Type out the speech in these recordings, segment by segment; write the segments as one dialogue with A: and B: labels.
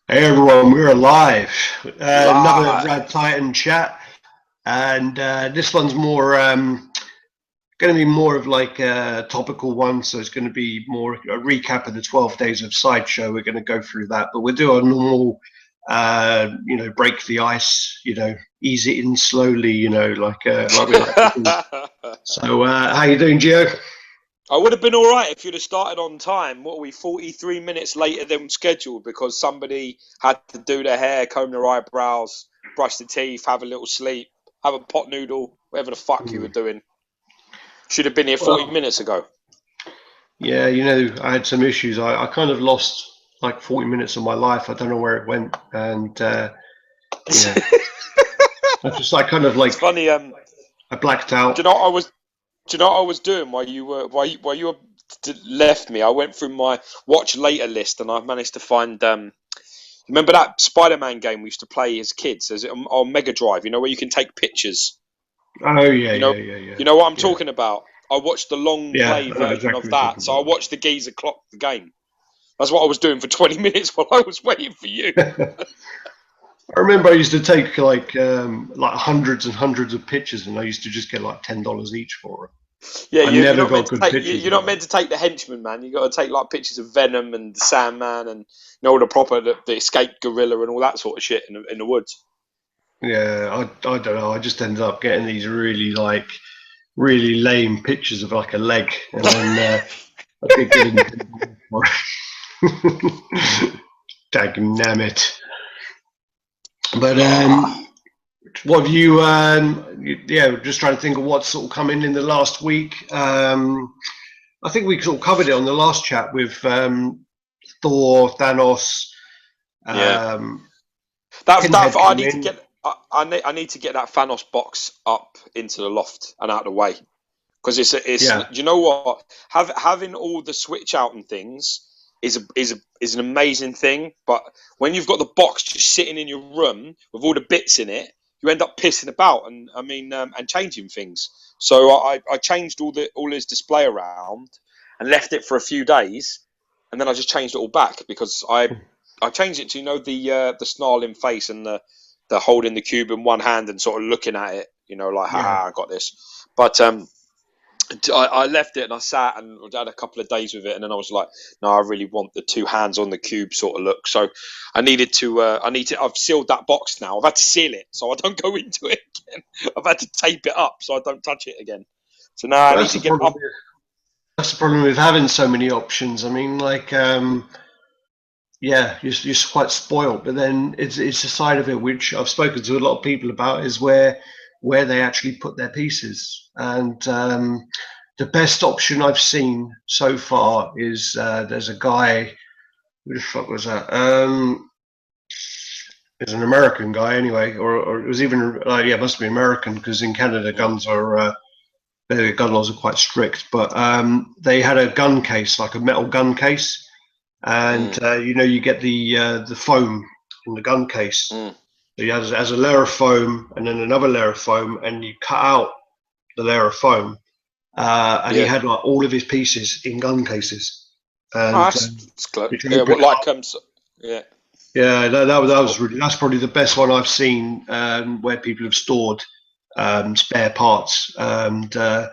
A: Hey everyone, we're alive. Another
B: Live.
A: RaddTitan chat, and this one's more going to be more of like a topical one. So it's going to be more a recap of the 12 days of Sideshow. We're going to go through that, but we'll do a normal, break the ice. Ease it in slowly. Like we like to do. So, how you doing, Gio?
B: I would have been all right if you'd have started on time. What are we, 43 minutes later than scheduled because somebody had to do their hair, comb their eyebrows, brush their teeth, have a little sleep, have a pot noodle, whatever the fuck you were doing. Should have been here 40
A: Well,
B: minutes ago.
A: yeah, I had some issues. I kind of lost like 40 minutes of my life. I don't know where it went, and yeah. I just I kind of
B: It's
A: like
B: funny.
A: I blacked
B: Do you
A: out.
B: know what I was? Do you know what I was doing while you were left me? I went through my watch later list and I managed to find. Remember that Spider-Man game we used to play as kids, as on Mega Drive? You know where you can take pictures.
A: Oh yeah,
B: You know,
A: yeah, yeah, yeah,
B: you know what I'm
A: yeah,
B: talking about. I watched the long
A: yeah.
B: play
A: I know
B: version
A: exactly
B: of
A: what you're
B: that,
A: talking
B: so I
A: about.
B: watched the geezer clock the game. That's what I was doing for 20 minutes while I was waiting for you.
A: I remember I used to take like hundreds and hundreds of pictures, and I used to just get like $10 each for it.
B: Yeah,
A: I
B: you're
A: never
B: not meant
A: got
B: to
A: good
B: take
A: pictures
B: you're
A: of
B: not
A: it.
B: meant to take the henchman, man. You got to take like pictures of Venom and the Sandman and all the proper the escaped gorilla and all that sort of shit in the woods.
A: Yeah, I don't know. I just ended up getting these really lame pictures of like a leg, and then I kept getting $10 for it. Dagnammit. But
B: Ah,
A: what have you? Yeah, just trying to think of what's sort of come in the last week. I think we sort of covered it on the last chat with Thor, Thanos,
B: yeah.
A: um,
B: That
A: Pinhead
B: I
A: come
B: need to
A: in.
B: get. I need to get that Thanos box up into the loft and out of the way because it's. Do
A: Yeah,
B: you know what? Having all the switch out and things is an amazing thing. But when you've got the box just sitting in your room with all the bits in it, you end up pissing about and and changing things. So I changed all his display around and left it for a few days, and then I just changed it all back because I changed it to the snarling face and the holding the cube in one hand and sort of looking at it, like
A: yeah.
B: haha, I got this. But I left it and I sat and had a couple of days with it, and then I was like, no, I really want the two hands on the cube sort of look. So I've sealed that box now. I've had to seal it so I don't go into it again. I've had to tape it up so I don't touch it again. So now I
A: But
B: need to get it up.
A: that's the problem with having so many options. I mean, like, yeah, you're quite spoiled. But then it's a side of it which I've spoken to a lot of people about is where they actually put their pieces. And the best option I've seen so far is there's a guy. Who the fuck was that? It's an American guy anyway, or it was even yeah, it must be American because in Canada
B: Mm,
A: guns are the gun laws are quite strict. But they had a gun case, like a metal gun case, and
B: mm,
A: you get the foam in the gun case.
B: mm.
A: So you has a layer of foam and then another layer of foam, and you cut out the layer of foam, and he
B: Yeah.
A: had like all of his pieces in gun cases,
B: Oh,
A: and
B: that's close.
A: you can
B: Yeah.
A: open
B: What
A: it up.
B: like yeah.
A: Yeah, that
B: That's
A: was
B: cool.
A: really that's probably the best one I've seen where people have stored spare parts, and I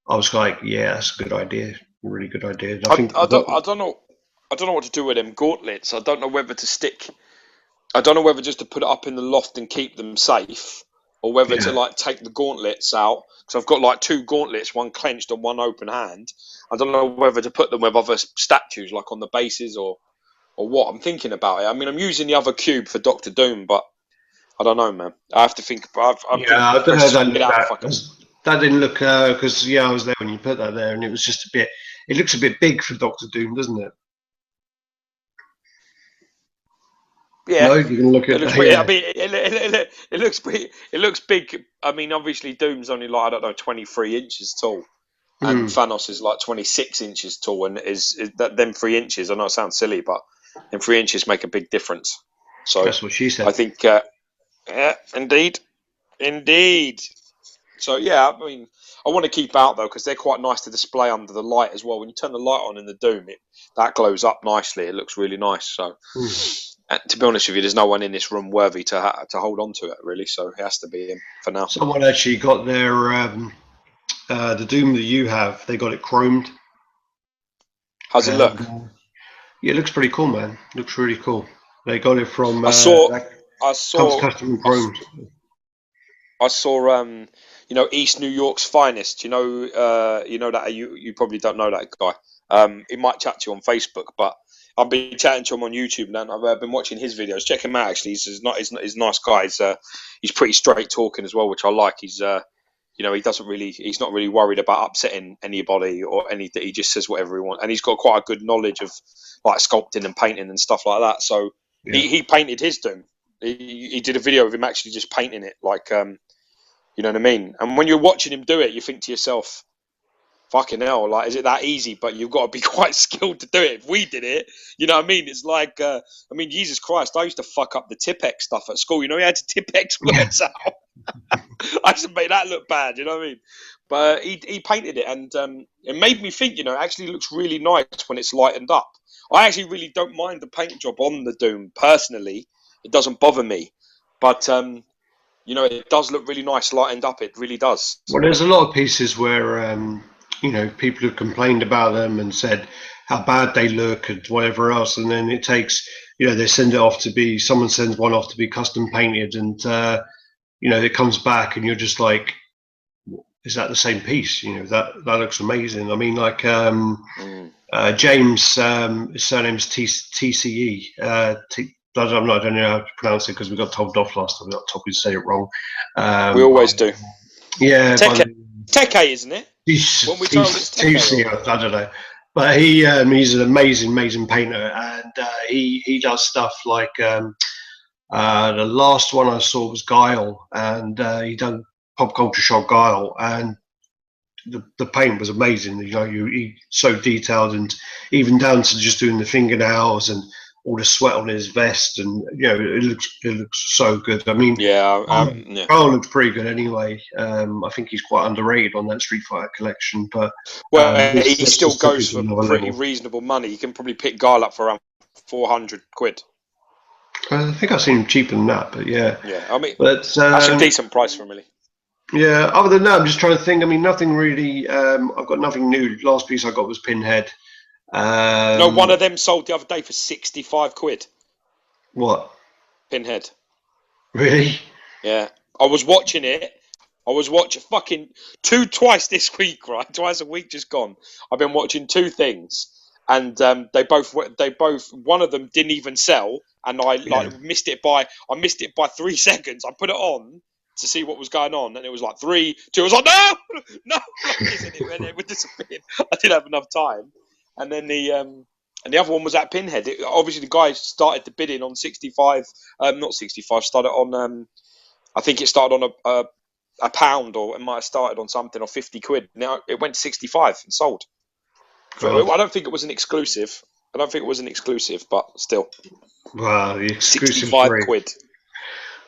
A: was like, yeah, that's a good idea, really good idea. And I think
B: I don't know what to do with them gauntlets. I don't know whether to stick. I don't know whether just to put it up in the loft and keep them safe, or whether to
A: yeah,
B: like take the gauntlets out. Because I've got like two gauntlets, one clenched and one open hand. I don't know whether to put them with other statues, like on the bases or what. I'm thinking about it. I mean, I'm using the other cube for Doctor Doom, but I don't know, man. I have to think. I'm
A: yeah,
B: thinking
A: I don't know.
B: best
A: That
B: get
A: looked
B: out the
A: that
B: fucking.
A: that didn't look because yeah, I was there when you put that there, and it was just a bit. It looks a bit big for Doctor Doom, doesn't it?
B: Yeah,
A: No, you can look
B: it
A: at
B: looks pretty. I
A: yeah.
B: mean, it looks pretty. It looks big. I mean, obviously, Doom's only like I don't know, 23 inches tall, and
A: Hmm,
B: Thanos is like 26 inches tall. And is that them 3 inches? I know it sounds silly, but them 3 inches make a big difference. So,
A: that's what she
B: I
A: said.
B: think, yeah, indeed, indeed. So yeah, I mean, I want to keep out though because they're quite nice to display under the light as well. When you turn the light on in the Doom, that glows up nicely. It looks really nice. So.
A: Hmm.
B: And to be honest with you, there's no one in this room worthy to hold on to it, really. So it has to be him for now.
A: Someone actually got their the Doom that you have. They got it chromed.
B: How's it look?
A: Yeah, it looks pretty cool, man. Looks really cool. They got it from.
B: I saw
A: custom chromed.
B: I saw, East New York's finest. You know that you probably don't know that guy. He might chat to you on Facebook, but I've been chatting to him on YouTube, and I've been watching his videos. Check him out. Actually, he's a nice guy. He's pretty straight talking as well, which I like. He's he's not really worried about upsetting anybody or anything. He just says whatever he wants, and he's got quite a good knowledge of like sculpting and painting and stuff like that. So he painted his Doom. He did a video of him actually just painting it, like you know what I mean. And when you're watching him do it, you think to yourself, "Fucking hell! Like, is it that easy?" But you've got to be quite skilled to do it. If we did it, you know what I mean. It's like, Jesus Christ! I used to fuck up the Tipex stuff at school. You know, you had to Tipex words out. I used to make that look bad. You know what I mean? But he painted it, and it made me think. You know, it actually looks really nice when it's lightened up. I actually really don't mind the paint job on the Doom personally. It doesn't bother me, but it does look really nice lightened up. It really does.
A: Well, there's a lot of pieces where people have complained about them and said how bad they look and whatever else, and then it takes, they send it off to be, someone sends one off to be custom painted, and it comes back and you're just like, is that the same piece? That looks amazing. I mean, like James, his surname's TCE. I don't know how to pronounce it because we got told off last time. We got told to say it wrong.
B: We always do.
A: Yeah.
B: Teke, isn't it?
A: When we told it's Teke. I don't know. But he's an amazing painter, and he does stuff like the last one I saw was Guile, and he done Pop Culture Shock Guile, and the paint was amazing. He so detailed, and even down to just doing the fingernails and all the sweat on his vest, and it looks so good. I mean, Carl looks pretty good anyway. I think he's quite underrated on that Street Fighter collection, but
B: he still goes for pretty reasonable money. You can probably pick Guile up for around 400 quid.
A: I think I've seen him cheaper than that, but yeah.
B: I mean, that's a decent price for him, really.
A: Yeah. Other than that, I'm just trying to think. I mean, nothing really. I've got nothing new. Last piece I got was Pinhead.
B: One of them sold the other day for 65 quid.
A: What?
B: Pinhead.
A: Really?
B: Yeah. I was watching it. I was watching fucking twice this week, right? Twice a week just gone. I've been watching two things, and they both one of them didn't even sell, and I missed it by 3 seconds. I put it on to see what was going on, and it was like 3, 2. I was like, no, and it would disappear. I didn't have enough time. And then the other one was at Pinhead. Obviously, the guy started the bidding on 65, not 65. Started on, I think it started on a pound, or it might have started on something, or 50 quid. Now it went 65 and sold. So I don't think it was an exclusive. But still.
A: Wow, the exclusive
B: 65 quid.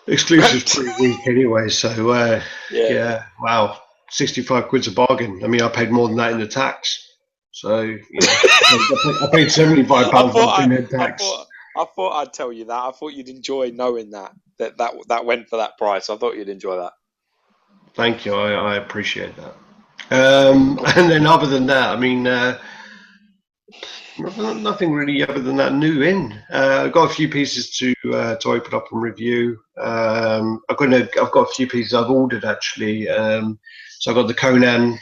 A: Exclusive pretty weak anyway. So yeah, wow, 65 quid's a bargain. I mean, I paid more than that in the tax. So I paid £75 on Pinhead tax.
B: I thought I'd tell you that. I thought you'd enjoy knowing that went for that price. I thought you'd enjoy that.
A: Thank you. I appreciate that. And then other than that, I mean, nothing really other than that new in. I've got a few pieces to open up and review. I've got a few pieces I've ordered actually. So I've got the Conan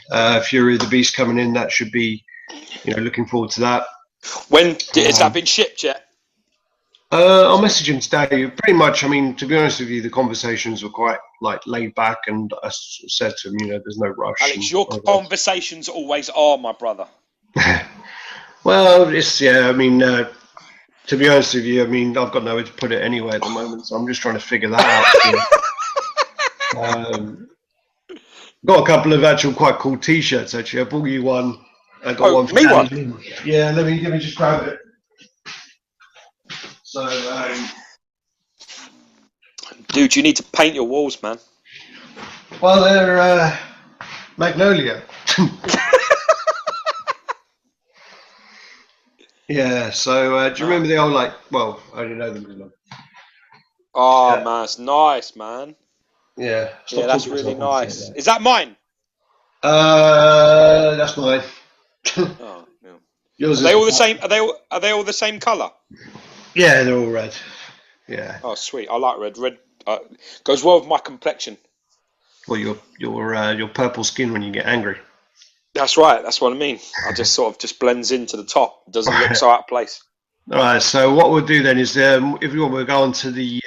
A: Fury of the Beast coming in. That should be, looking forward to that.
B: When has that been shipped yet?
A: I'll message him today. Pretty much. I mean, to be honest with you, the conversations were quite laid back, and I said to him, there's no rush.
B: Alex, your conversations always are, my brother.
A: Well, I mean, to be honest with you, I mean, I've got nowhere to put it anyway at the moment, so I'm just trying to figure that out. Got a couple of actual quite cool T-shirts actually. I bought you one. I got one.
B: Me one.
A: Yeah, let me just grab it. So,
B: dude, you need to paint your walls, man.
A: Well, they're Magnolia. Yeah. So do you
B: Ah.
A: remember the old like? Well, I only know them because
B: Oh
A: yeah,
B: man, it's nice, man.
A: yeah.
B: Yeah,
A: Stop
B: that's
A: talking
B: really
A: yourself into
B: nice.
A: it.
B: Is that mine?
A: That's mine.
B: Oh, yeah.
A: Yours
B: Are they
A: is
B: all the
A: black.
B: same? Are they all the same color?
A: Yeah, they're all red. Yeah.
B: Oh, sweet. I like red. Red goes well with my complexion.
A: Well, your purple skin when you get angry.
B: That's right. That's what I mean. I just sort of just blends into the top. Doesn't look
A: Right.
B: so out of place.
A: All right. So what we'll do then is, if you want, we'll go on to the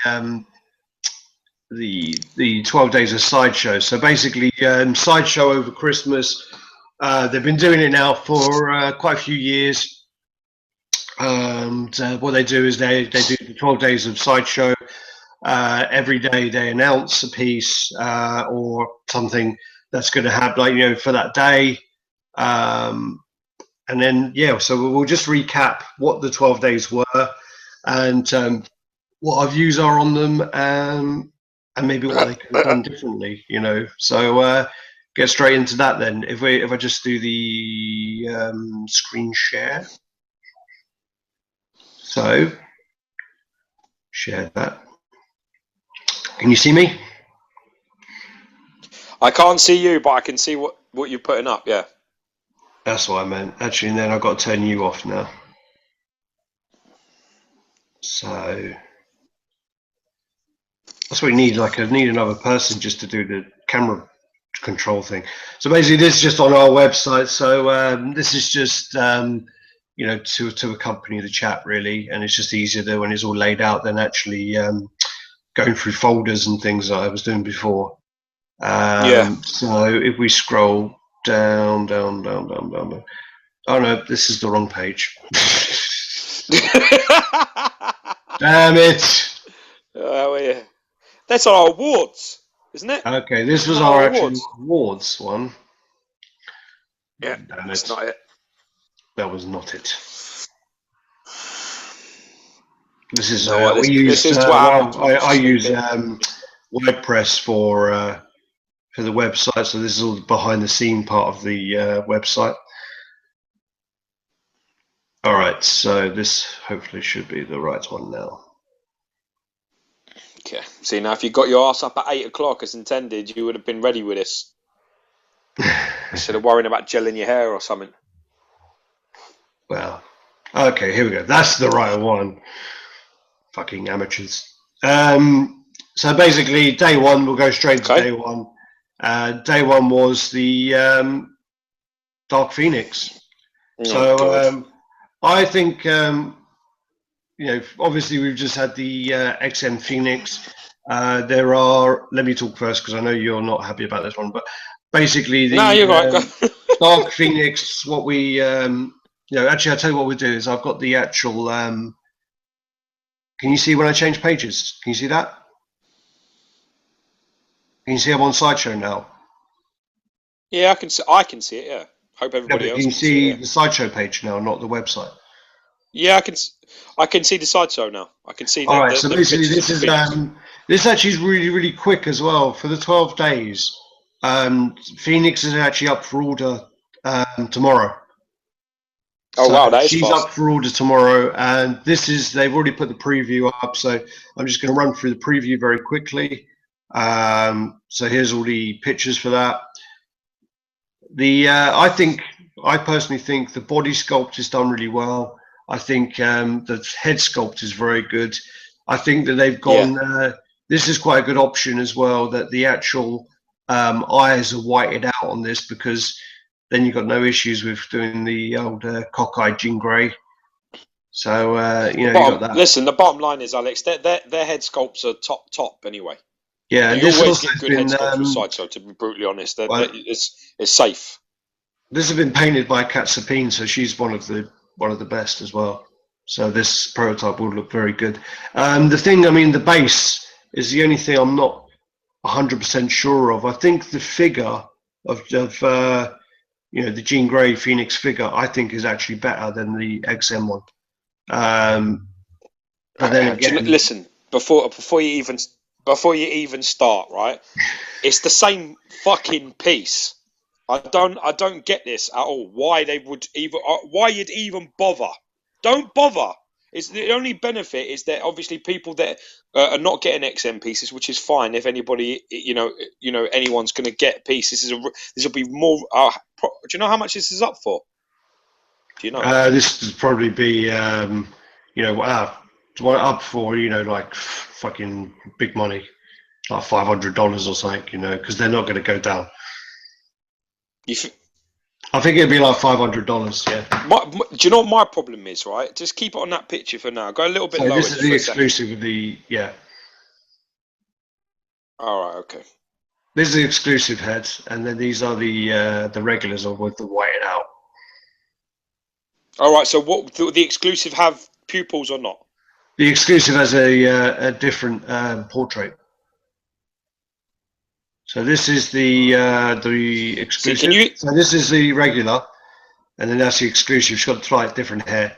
A: 12 days of Sideshow. So basically, Sideshow over Christmas. They've been doing it now for quite a few years. And what they do is they do the 12 days of Sideshow. Every day they announce a piece or something that's going to happen, like, for that day. Um, and then, yeah, so we'll just recap what the 12 days were and what our views are on them, and maybe what they could have done differently, So get straight into that then. If I just do the screen share. So share that. Can you see me?
B: I can't see you, but I can see what you're putting up. Yeah.
A: That's what I meant. Actually, and then I've got to turn you off now. So that's what we need. Like, I need another person just to do the camera control thing. So basically, this is just on our website. So this is just to accompany the chat really, and it's just easier there when it's all laid out than actually going through folders and things that I was doing before.
B: Yeah.
A: So if we scroll down, down, down, down, down, down. Oh no, this is the wrong page. Damn it!
B: Oh yeah. That's our awards, isn't it?
A: Okay, this
B: Isn't
A: was
B: that our
A: our actual
B: awards?
A: awards one.
B: Yeah.
A: Damn
B: That's
A: it.
B: not it.
A: That was not it. This
B: You
A: is
B: know what?
A: we
B: This
A: use
B: is what happens when you
A: I
B: snoop
A: use
B: it.
A: WordPress for the website, so this is all the behind the scene part of the website. All right, so this hopefully should be the right one now.
B: Okay. See, now if you got your ass up at 8 o'clock as intended, you would have been ready with this instead of worrying about gelling your hair or something.
A: Well, okay, here we go. That's the right one. Fucking amateurs. So basically, day one, we'll go straight to
B: Okay.
A: day one. Day one was the Dark Phoenix.
B: Oh God.
A: So I think, obviously we've just had the XM Phoenix. There are, let me talk first because I know you're not happy about this one, but basically
B: No, you're right. Go.
A: Dark Phoenix, what we, actually I'll tell you what we'll do is I've got the actual, can you see when I change pages? Can you see that? Can you see I'm on Sideshow now?
B: Yeah, I can see. I can see it. Yeah. Hope
A: Yeah,
B: everybody
A: but can
B: else
A: you
B: can see it.
A: see
B: Yeah.
A: the Sideshow page now, not the website?
B: Yeah, I can. I can see the sideshow now. I can see
A: All
B: the,
A: right,
B: the,
A: so
B: the
A: basically
B: pictures of the Phoenix.
A: this actually is really, really quick as well. For the 12 days, Phoenix is actually up for order tomorrow.
B: Oh
A: So
B: wow, that is
A: she's
B: fast.
A: up for order tomorrow, and they've already put the preview up. So I'm just going to run through the preview very quickly. So here's all the pictures for that. I personally think the body sculpt is done really well. I think the head sculpt is very good. I think that they've
B: Yeah.
A: gone. This is quite a good option as well. That the actual eyes are whited out on this, because then you've got no issues with doing the old cockeyed Jean Grey. So you got that.
B: Listen, the bottom line is, Alex, their head sculpts are top anyway.
A: Yeah, and
B: You
A: this
B: always
A: also
B: get
A: has
B: good head
A: been
B: sculpts with sideshow. To be brutally honest,
A: well,
B: it's safe.
A: this has been painted by Kat Sapine, so she's one of the best as well. So this prototype will look very good. The base is the only thing I'm not 100% sure of. I think the figure of the Jean Grey Phoenix figure, I think, is actually better than the XM one. But then again,
B: Listen, before you even start, right? It's the same fucking piece. I don't get this at all. Why you'd even bother? Don't bother. It's the only benefit is that obviously people that are not getting XM pieces, which is fine. If anybody, anyone's going to get pieces, this will be more. Do you know how much this is up for? Do you know?
A: This would probably be, up for, like fucking big money, like $500 or something, because they're not going to go down. I think it'd be like $500. Yeah.
B: Do you know what my problem is? Right, just keep it on that picture for now. Go a little bit lower.
A: This is the exclusive of the
B: All right. Okay.
A: This is the exclusive heads, and then these are the regulars with the whited out.
B: All right. So what the exclusive have pupils or not?
A: The exclusive has a different portrait. So this is the exclusive. So this is the regular, and then that's the exclusive. It's got slight different hair.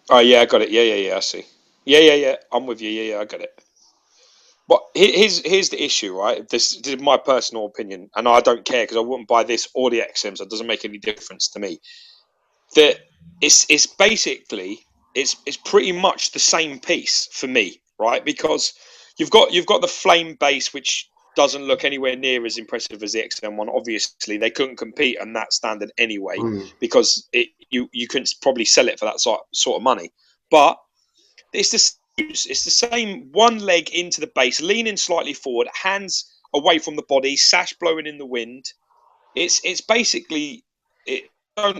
B: Oh yeah, I got it. Yeah. I see. Yeah. I'm with you. Yeah, I got it. But here's the issue, right? This is my personal opinion, and I don't care because I wouldn't buy this or the XMs. It doesn't make any difference to me. That it's basically it's pretty much the same piece for me, right? Because you've got the flame base, which doesn't look anywhere near as impressive as the XM one. Obviously, they couldn't compete on that standard anyway because you couldn't probably sell it for that sort of money. But it's the same one leg into the base, leaning slightly forward, hands away from the body, sash blowing in the wind. It's basically I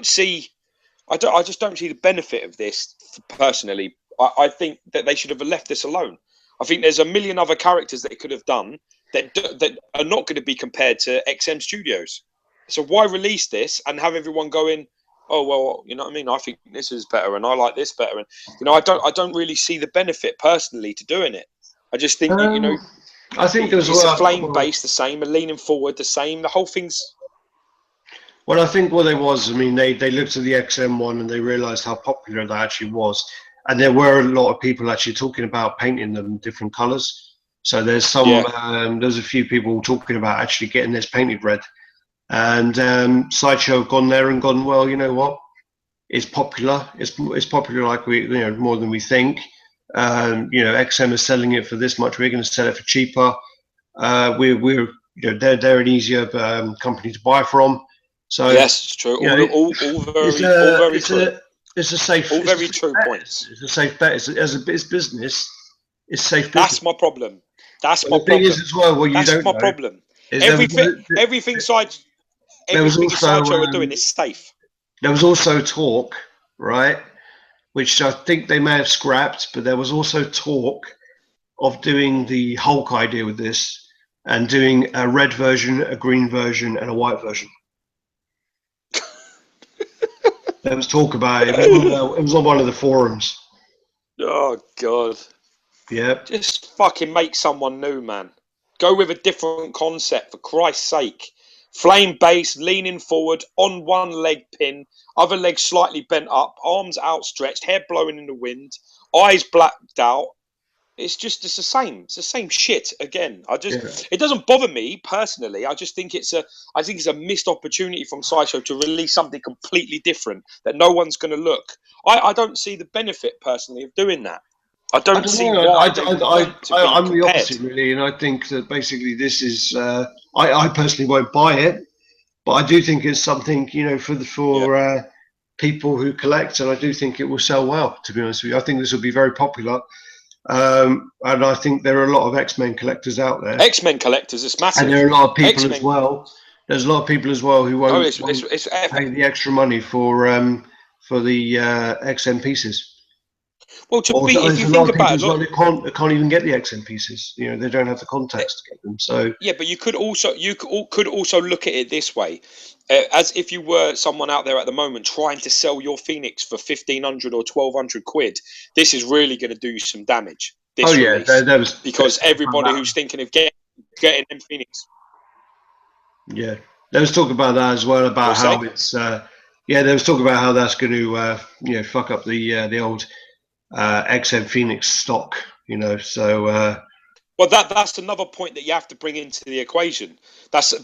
B: just don't see the benefit of this personally. I think that they should have left this alone. I think there's a million other characters that it could have done that are not going to be compared to XM Studios. So why release this and have everyone going, oh well, you know what I mean? I think this is better, and I like this better, and I don't really see the benefit personally to doing it. I just think
A: I think
B: it's a flame base the same, and leaning forward the same. The whole thing's.
A: Well, I think what it was, I mean, they looked at the XM one and they realised how popular that actually was, and there were a lot of people actually talking about painting them different colours. So there's there's a few people talking about actually getting this painted red. And Sideshow have gone there and gone, well, you know what? It's popular. It's popular like more than we think. XM is selling it for this much. We're going to sell it for cheaper. They're an easier company to buy from. So
B: yes, it's true. All very true.
A: It's a safe.
B: All very true points.
A: It's a safe bet. It's business. It's safe business.
B: That's my problem. That's my problem.
A: The thing is as well. What you don't know.
B: That's my problem. Everything Sideshow are doing is safe.
A: There was also talk, right, which I think they may have scrapped, but there was also talk of doing the Hulk idea with this and doing a red version, a green version, and a white version. There was talk about it. It was on one of the forums.
B: Oh God.
A: Yep.
B: Just fucking make someone new, man. Go with a different concept, for Christ's sake. Flame base, leaning forward, on one leg pin, other leg slightly bent up, arms outstretched, hair blowing in the wind, eyes blacked out. It's the same. It's the same shit again. It doesn't bother me personally. I just think it's a missed opportunity from Sideshow to release something completely different that no one's going to look. I don't see the benefit personally of doing that. I don't see why.
A: I'm the opposite really, and I think that basically this is. I personally won't buy it, but I do think it's something for people who collect, and I do think it will sell well. To be honest with you, I think this will be very popular. And I think there are a lot of X-Men collectors out there.
B: X-Men collectors, it's massive.
A: And there are a lot of people as well. There's a lot of people as well who won't pay the extra money for the XM pieces.
B: Well, if you think about it,
A: they can't even get the XM pieces. They don't have the contacts to get them. So
B: yeah, but you could also look at it this way, as if you were someone out there at the moment trying to sell your Phoenix for 1,500 or 1,200 quid. This is really going to do you some damage. Because everybody who's thinking of getting them Phoenix.
A: Yeah, there was talk about that as well about how it's. There was talk about how that's going to fuck up the old XM Phoenix stock. So
B: Well, that's another point that you have to bring into the equation. If that's
A: But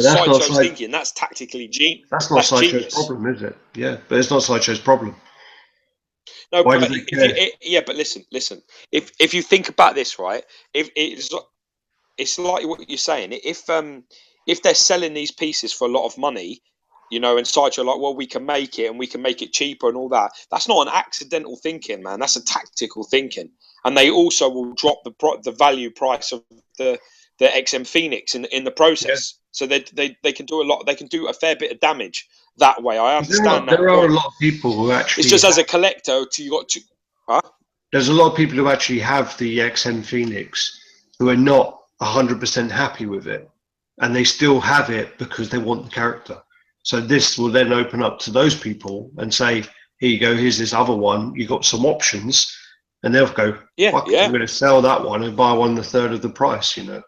A: that's not
B: Sideshow's thinking, that's tactically
A: That's not
B: that's
A: Sideshow's
B: genius.
A: problem, is it? Yeah, but it's not Sideshow's problem.
B: No,
A: Why do
B: but
A: they care?
B: but listen. If you think about this, right? If it's like what you're saying. If they're selling these pieces for a lot of money, you know, and Sideshow like, well, we can make it and we can make it cheaper and all that. That's not an accidental thinking, man. That's a tactical thinking. And they also will drop the value price of the XM Phoenix in the
A: Yeah.
B: process. So they can do a lot. They can do a fair bit of damage that way. I understand that
A: There are a
B: point.
A: lot of people who
B: It's
A: actually
B: just as a collector, you got to. Huh?
A: there's a lot of people who actually have the XM Phoenix who are not 100% happy with it, and they still have it because they want the character. So this will then open up to those people and say, here you go, here's this other one, you got some options, and they'll go,
B: Yeah,
A: fuck it,
B: yeah.
A: I'm going to sell that one and buy one a third of the price, you know.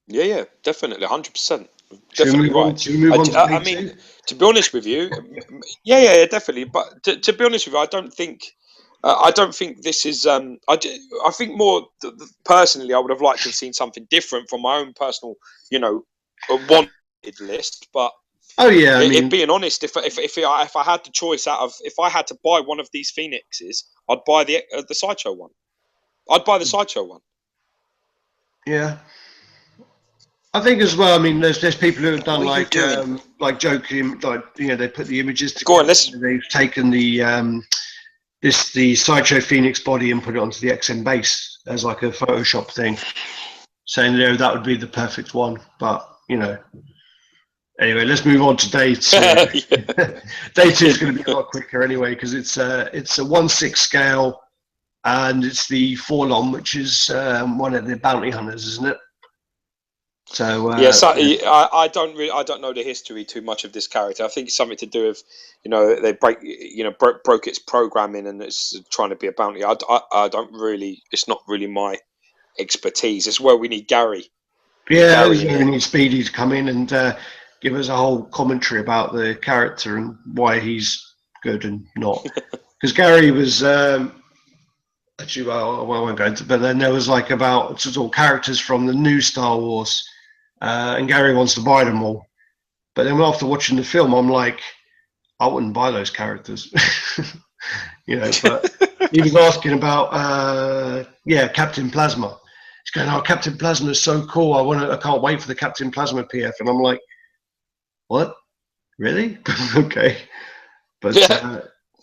B: Yeah, definitely, 100%.
A: Should we
B: Definitely
A: move on?
B: right.
A: Should we move on to day
B: I
A: two?
B: mean, to be honest with you, yeah, definitely. But to be honest with you, I don't think this is. I think more personally, I would have liked to have seen something different from my own personal, you know, wanted list. But
A: Oh yeah, I
B: if
A: mean,
B: being honest, if I had the choice if I had to buy one of these Phoenixes, I'd buy the Sideshow one. I'd buy the Sideshow one.
A: yeah. I think as well. I mean, there's people who have done
B: What are you doing?
A: like joking, like you know, they put the images
B: Go on,
A: together.
B: let's.
A: They've taken the Sideshow Phoenix body and put it onto the XM base as like a Photoshop thing, saying you know that would be the perfect one. But you know, anyway, let's move on to day two. Day two is going to be a lot quicker anyway because it's a 1/6 scale, and it's the Forlom, which is one of the bounty hunters, isn't it? So
B: I don't know the history too much of this character. I think it's something to do with, you know, they broke its programming and it's trying to be a bounty. I don't really. It's not really my expertise. It's where we need Gary.
A: yeah,
B: Gary in
A: we
B: here.
A: need Speedy to come in and give us a whole commentary about the character and why he's good and not. Because Gary was actually, well, I won't go into, but then there was like about sort of characters from the new Star Wars, and Gary wants to buy them all. But then after watching the film, I'm like, I wouldn't buy those characters, you know. But he was asking about, Captain Plasma. He's going, oh, Captain Plasma is so cool. I can't wait for the Captain Plasma PF. And I'm like, what? Really? Okay. But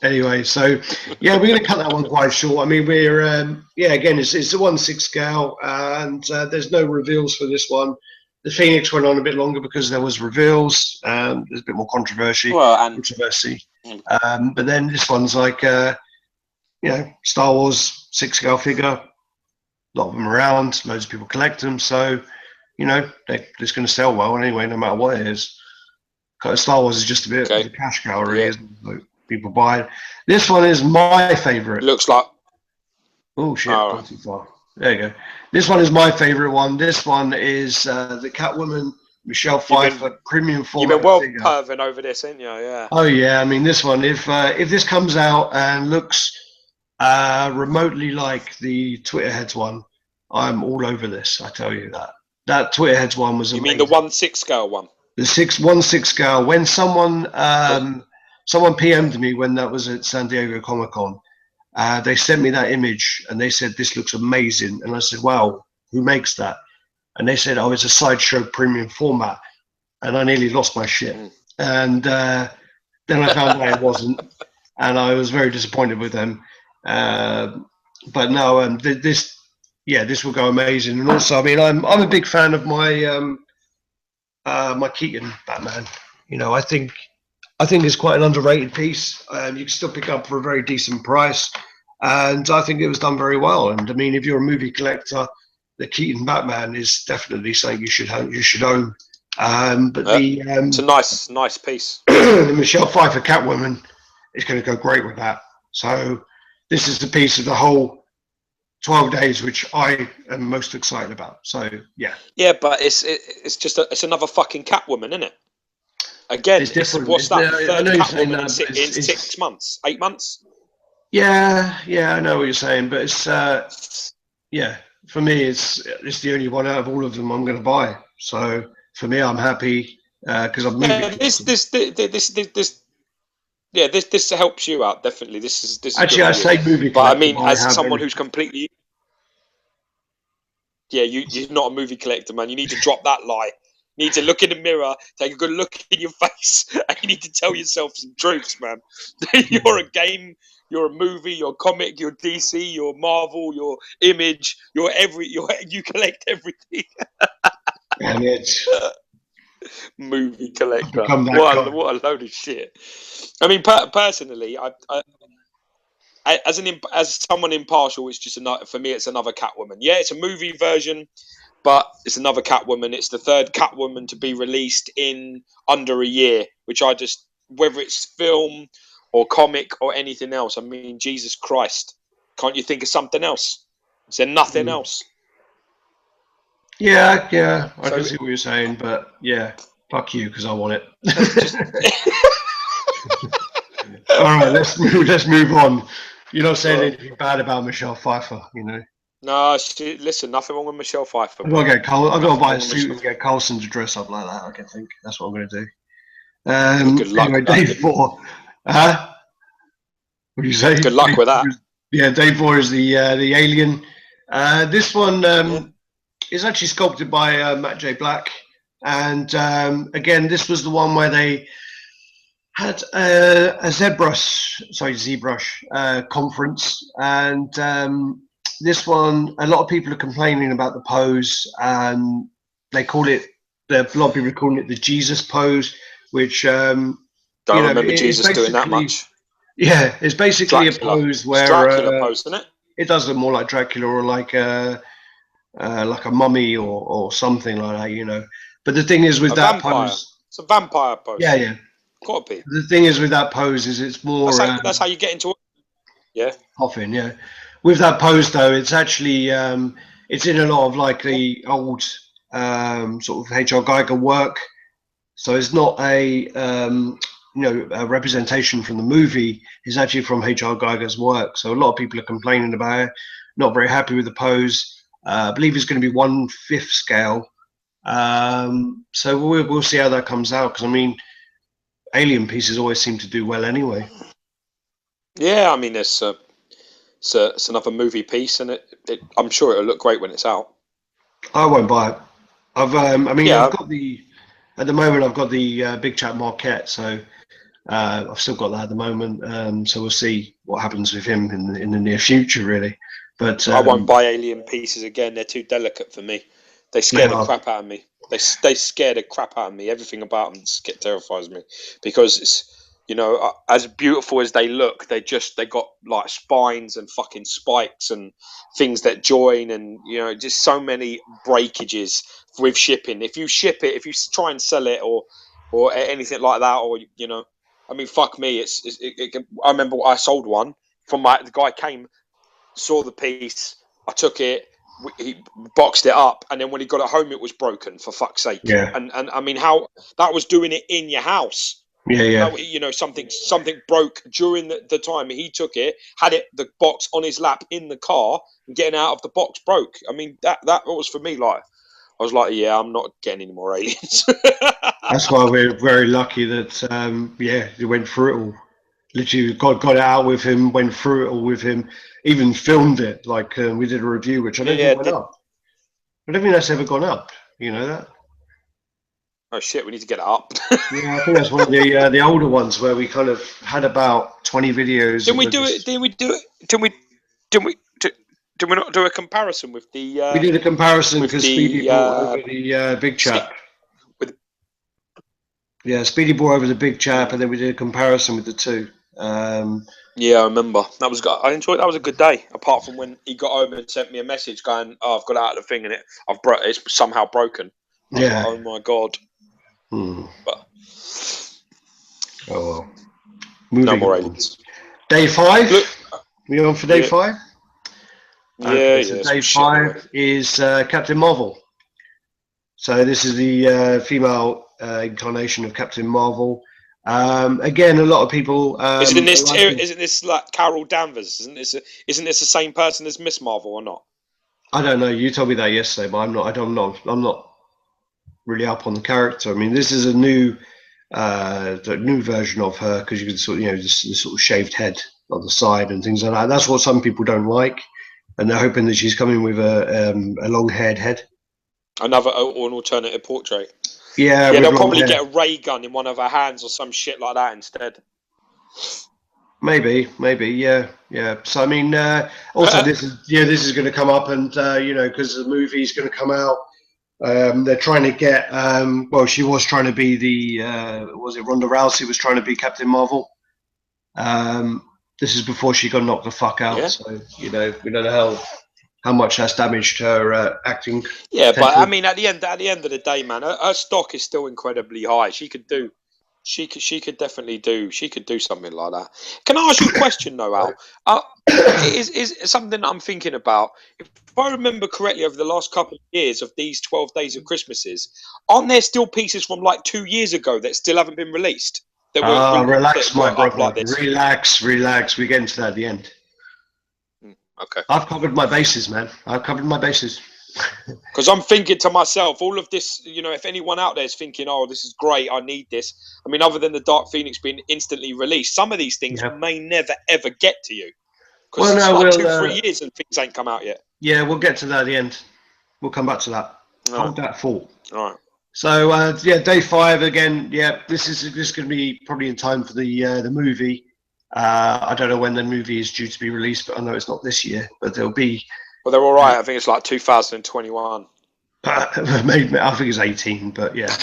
A: anyway, so yeah, we're going to cut that one quite short. I mean, we're again, it's a 1/6 scale, and there's no reveals for this one. The Phoenix went on a bit longer because there was reveals. There's a bit more controversy. But then this one's like, Star Wars 6 scale figure. A lot of them around. Loads of people collect them. So, you know, they're just going to sell well anyway, no matter what it is. Star Wars is just a bit of a cash cow, really, isn't it? Like, people buy it. This one is my favourite.
B: Looks like.
A: Oh shit! Not too far. There you go. This one is my favourite one. This one is the Catwoman Michelle Pfeiffer premium format.
B: You've been well perving over this, ain't you? Yeah.
A: Oh yeah, I mean this one. If this comes out and looks remotely like the Twitter Heads one, I'm all over this. I tell you that. That Twitter Heads one was amazing.
B: You mean the 1/6 scale one?
A: The 1/6 scale. When someone PM'd me when that was at San Diego Comic-Con, they sent me that image and they said this looks amazing, and I said, wow, who makes that? And they said, oh, it's a Sideshow premium format, and I nearly lost my shit. And then I found out it wasn't, and I was very disappointed with them. But no, this will go amazing. And also, I mean, I'm a big fan of my my Keaton Batman. You know, I think it's quite an underrated piece. You can still pick up for a very decent price, and I think it was done very well. And I mean, if you're a movie collector, the Keaton Batman is definitely something you should own.
B: It's a nice piece.
A: The Michelle Pfeiffer Catwoman is going to go great with that. So this is the piece of the whole 12 days which I am most excited about. So yeah.
B: Yeah, but it's just it's another fucking Catwoman, isn't it? Again,
A: it's different.
B: What's that?
A: Third Catwoman
B: in 6 months, 8 months?
A: Yeah, I know what you're saying, but it's for me, it's the only one out of all of them I'm going to buy. So for me, I'm happy because I'm moving.
B: This helps you out definitely. This is
A: Actually,
B: good
A: I
B: for
A: say
B: you.
A: movie
B: But I
A: collector.
B: mean,
A: I
B: as
A: have
B: someone
A: everything.
B: who's completely you're not a movie collector, man. You need to drop that lie. You need to look in the mirror, take a good look in your face, and you need to tell yourself some truths, man. You're a game, you're a movie, you're a comic, you're DC, you're Marvel, you're Image, you collect everything.
A: Damn it.
B: Movie collector.
A: Become that
B: What
A: guy.
B: a load of shit. I mean, personally, as someone impartial, it's just another, for me. It's another Catwoman. Yeah, it's a movie version, but it's another Catwoman. It's the third Catwoman to be released in under a year, which I just, whether it's film or comic or anything else. I mean, Jesus Christ, can't you think of something else? Is there nothing else?
A: Yeah, I
B: So
A: can see what you're saying, but yeah, fuck you because I want it.
B: just
A: All right, let's move on. You're not saying
B: uh,
A: anything bad about Michelle Pfeiffer, you know.
B: no. Listen, nothing wrong with Michelle Pfeiffer,
A: I've got
B: bro.
A: to get I've got to
B: Nothing
A: buy a
B: wrong with
A: suit
B: Michelle.
A: and get Carlson to dress up like that. I can think that's what I'm going to do.
B: Good luck
A: Anyway,
B: with that.
A: Dave 4. What do you say?
B: Good luck with that.
A: Yeah, Dave 4 is the alien. This one
B: Yeah.
A: is actually sculpted by Matt J. Black, and again, this was the one where they had a ZBrush conference, and this one, a lot of people are complaining about the pose, and they call it. A lot of people are calling it the Jesus pose, which
B: Don't remember Jesus doing that much.
A: Yeah, it's basically a
B: Dracula.
A: pose
B: It's
A: where
B: Dracula pose, isn't it?
A: it does look more like Dracula or like a mummy or something like that, you know. But the thing is with
B: A
A: that
B: vampire.
A: pose,
B: It's a vampire pose.
A: yeah.
B: Gotta be.
A: The thing is with that pose is it's more
B: That's how you get into it. Yeah.
A: coffin, yeah. With that pose though, it's actually it's in a lot of like the old sort of H.R. Geiger work. So it's not a a representation from the movie. It's actually from H.R. Geiger's work. So a lot of people are complaining about it, not very happy with the pose. I believe it's going to be 1/5 scale. So we'll see how that comes out. Because I mean, alien pieces always seem to do well anyway.
B: Yeah, I mean, it's another movie piece, and I'm sure it'll look great when it's out.
A: I won't buy it. I've
B: Yeah.
A: I've got the at the moment I've got the Big Chat Marquette, so I've still got that at the moment. So we'll see what happens with him in the near future, really. But
B: I won't buy alien pieces again. They're too delicate for me. They scare the crap out of me. They scare the crap out of me. Everything about them terrifies me because it's, as beautiful as they look, they got like spines and fucking spikes and things that join, and just so many breakages with shipping. If you ship it, if you try and sell it or anything like that, or I mean, fuck me. I remember I sold one from the guy came, saw the piece, I took it, he boxed it up, and then when he got it home, it was broken. For fuck's sake!
A: Yeah.
B: And I mean, how that was doing it in your house.
A: Yeah.
B: Something broke during the time he took it, had the box on his lap in the car, and getting out of the box broke. I mean, that was for me like. I was like, yeah, I'm not getting any more aliens.
A: That's why we're very lucky that he went through it all. Literally got it out with him, went through it all with him, even filmed it. Like we did a review, which I don't think went up. I don't think that's ever gone up. You know that?
B: Oh shit, we need to get it up.
A: Yeah, I think that's one of the older ones where we kind of had about 20 videos.
B: Didn't we do it? Did we not do a comparison with the?
A: We did a comparison because Speedy brought over the big chap. Speedy brought over the big chap, and then we did a comparison with the two.
B: Yeah, I remember. That was good. I enjoyed. That was a good day. Apart from when he got home and sent me a message going, "Oh, I've got out of the thing and it's somehow broken." I was like, oh my god. But
A: oh well.
B: No more aliens.
A: Day 5. We on for day 5?
B: Yeah.
A: So day 5 is Captain Marvel. So this is the female incarnation of Captain Marvel. Again, a lot of people.
B: Isn't this like Carol Danvers? Isn't this the same person as Miss Marvel or not?
A: I don't know. You told me that yesterday, but I'm not. I'm not really up on the character. I mean, this is a new, the new version of her because you can sort, this sort of shaved head on the side and things like that. That's what some people don't like, and they're hoping that she's coming with a long-haired head.
B: Another or an alternative portrait.
A: Yeah,
B: Yeah,
A: with
B: they'll
A: long
B: probably
A: hair.
B: get a ray gun in one of her hands or some shit like that instead.
A: Maybe, yeah. So I mean, also this is going to come up, and because the movie's going to come out, they're trying to get. Well, she was trying to be the. Was it Ronda Rousey was trying to be Captain Marvel? This is before she got knocked the fuck out.
B: Yeah.
A: So we don't know how much that's damaged her acting.
B: Yeah, but
A: potential.
B: I mean, at the end of the day, man, her stock is still incredibly high. She could definitely do something like that. Can I ask you a question though, Al? Is something I'm thinking about. If I remember correctly, over the last couple of years of these 12 days of Christmases, aren't there still pieces from like 2 years ago that still haven't been released?
A: Relax,
B: That
A: my
B: were up
A: brother.
B: like this.
A: Relax. We get into that at the end.
B: Okay.
A: I've covered my bases, man. I've covered my bases.
B: Because I'm thinking to myself, all of this, if anyone out there is thinking, oh, this is great, I need this. I mean, other than the Dark Phoenix being instantly released, some of these things may never, ever get to you. Because it's like 2-3 years and things ain't come out yet.
A: Yeah, we'll get to that at the end. We'll come back to that. Hold that thought.
B: All right.
A: So, day 5 again. Yeah, this is going to be probably in time for the movie. I don't know when the movie is due to be released, but I know it's not this year. But there'll be.
B: Well, they're all right. I think it's like 2021.
A: Maybe I think it's 18, but yeah,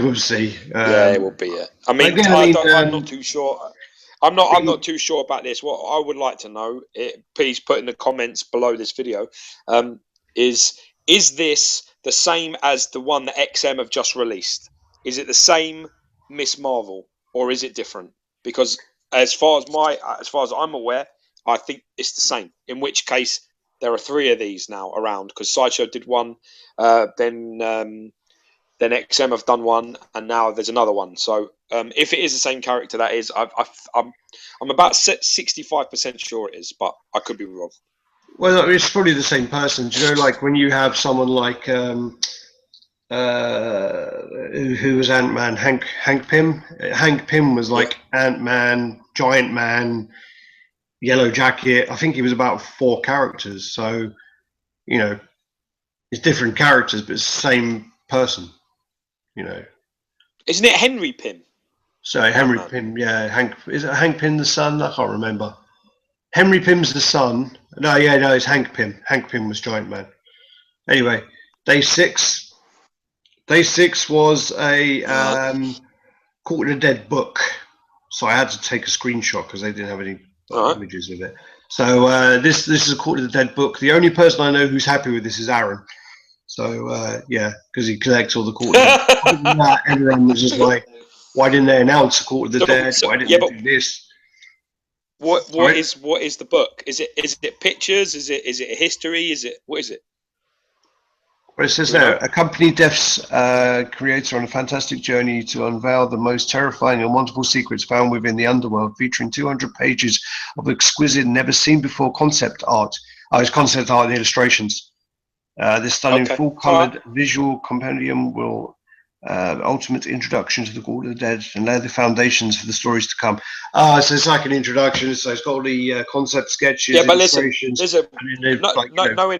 A: we'll see.
B: Yeah, it will be. Yeah. I mean, I'm not too sure. I'm not too sure about this. What I would like to know, please put in the comments below this video, is this the same as the one that XM have just released? Is it the same Miss Marvel, or is it different? Because as far as I'm aware, I think it's the same. In which case, there are 3 of these now around because Sideshow did one, then XM have done one, and now there's another one. So if it is the same character, that is, I'm about 65% sure it is, but I could be wrong.
A: Well, it's probably the same person. Do you know, like when you have someone like who was Ant-Man, Hank Pym. Hank Pym was like Ant-Man, Giant Man, Yellow Jacket. I think he was about 4 characters. So, it's different characters, but it's the same person.
B: Isn't it Henry Pym?
A: So Henry Pym, yeah. Is it Hank Pym the son? I can't remember. Henry Pym's the son. No, it's Hank Pym. Hank Pym was Giant Man. Anyway, day 6. Day 6 was a Caught in the Dead book. So I had to take a screenshot because they didn't have any images of it. So this is a Caught in the Dead book. The only person I know who's happy with this is Aaron. So because he collects all the Caught in the Dead. Everyone was just like, why didn't they announce a Caught in the Dead? Why didn't they do this?
B: What is the book? Is it pictures? Is it a history? What is it?
A: Well, it says there, accompany Death's creator on a fantastic journey to unveil the most terrifying and wonderful secrets found within the underworld, featuring 200 pages of exquisite, never-seen-before concept art. It's concept art and illustrations. This stunning full-colored visual compendium will ultimate introduction to the Call of the Dead and lay the foundations for the stories to come. So it's like an introduction. So it's got all the concept sketches, illustrations.
B: Listen, knowing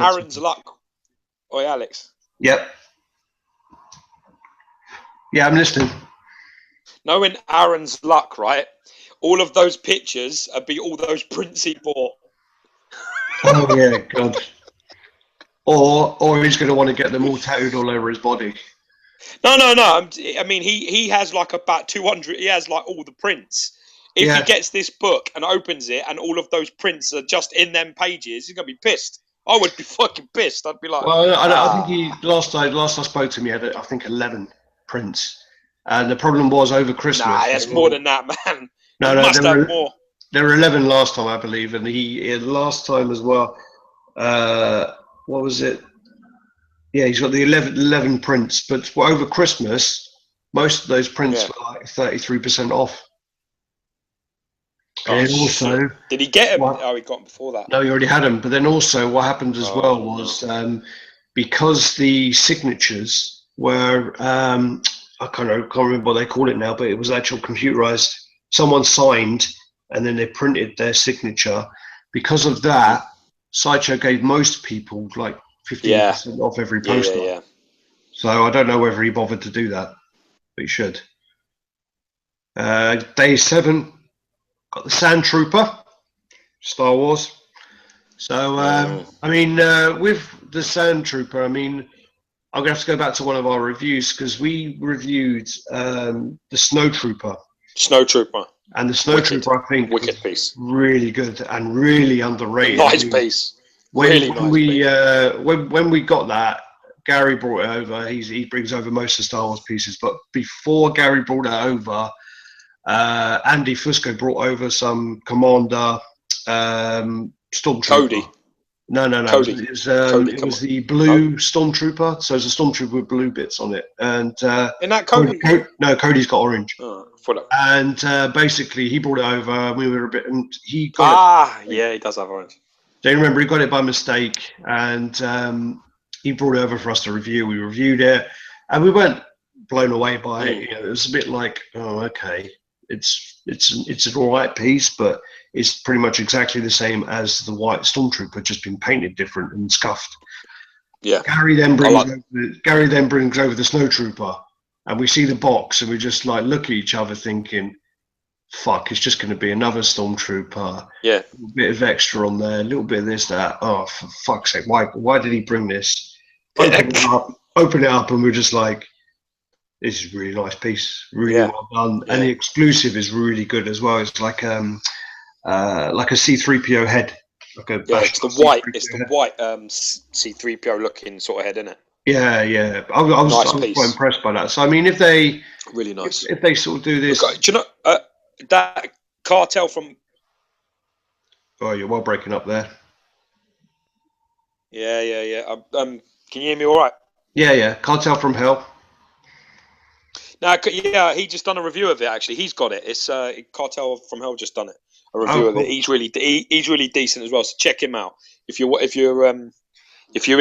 B: Aaron's luck. Oi, Alex.
A: Yep. Yeah, I'm listening.
B: Knowing Aaron's luck, right? All of those pictures would be all those prints he bought.
A: Oh yeah, God. Or he's going to want to get them all tattooed all over his body.
B: No. I mean, he has like about 200. He has like all the prints. If he gets this book and opens it, and all of those prints are just in them pages, he's gonna be pissed. I would be fucking pissed. I'd be like,
A: well, I think last I spoke to him, he had I think 11 prints, and the problem was over Christmas.
B: Nah, that's more than that, man.
A: No,
B: must have more.
A: There were 11 last time, I believe, and he last time as well. What was it? Yeah, he's got the 11 prints, but over Christmas, most of those prints were like 33% off. And then also,
B: did he get him?
A: what,
B: Oh, he got him before that.
A: no, he already had them. But then also, what happened as well was because the signatures were I can't remember what they call it now, but it was actual computerized. Someone signed, and then they printed their signature. Because of that, Sideshow gave most people like 15% off every poster.
B: Yeah.
A: So I don't know whether he bothered to do that, but he should. Day 7, got the Sand Trooper, Star Wars. So I mean, with the Sand Trooper, I mean, I'm gonna have to go back to one of our reviews because we reviewed the Snow Trooper.
B: Snow Trooper.
A: And the Snow Trooper, I think,
B: wicked piece,
A: really good and really underrated.
B: Nice piece. Really nice piece.
A: When we got that, Gary brought it over. He brings over most of the Star Wars pieces, but before Gary brought it over, Andy Fusco brought over some Commander Stormtrooper.
B: Cody.
A: No.
B: Cody.
A: It was the blue Stormtrooper. So it's a Stormtrooper with blue bits on it. And
B: in that Cody?
A: No, Cody's got orange.
B: Oh,
A: and basically, he brought it over. We were a bit, and he got it.
B: Yeah, he does have orange.
A: Do you remember he got it by mistake, and he brought it over for us to review. We reviewed it, and we weren't blown away by it. You know, it was a bit like, oh, okay, it's an all right piece, but it's pretty much exactly the same as the white Stormtrooper, just been painted different and scuffed.
B: Yeah.
A: Gary then brings over the Snow Trooper, and we see the box, and we just like look at each other, thinking, "Fuck, it's just going to be another Stormtrooper."
B: Yeah.
A: A bit of extra on there, a little bit of this, that. Oh, for fuck's sake! Why did he bring this? Open it up, and we're just like, "This is a really nice piece, really well done." Yeah. And the exclusive is really good as well. It's like a C-3PO head.
B: It's the white C-3PO looking sort of head, isn't it?
A: Yeah. I was quite impressed by that. So I mean, if they
B: really nice,
A: if they sort of do this,
B: look, do you know that cartel from?
A: Oh, you're well breaking up there.
B: Yeah. Can you hear me all right?
A: Yeah. Cartel from Hell.
B: No, he just done a review of it. Actually, he's got it. It's Cartel from Hell just done it. A review of it. He's really decent as well. So check him out if you're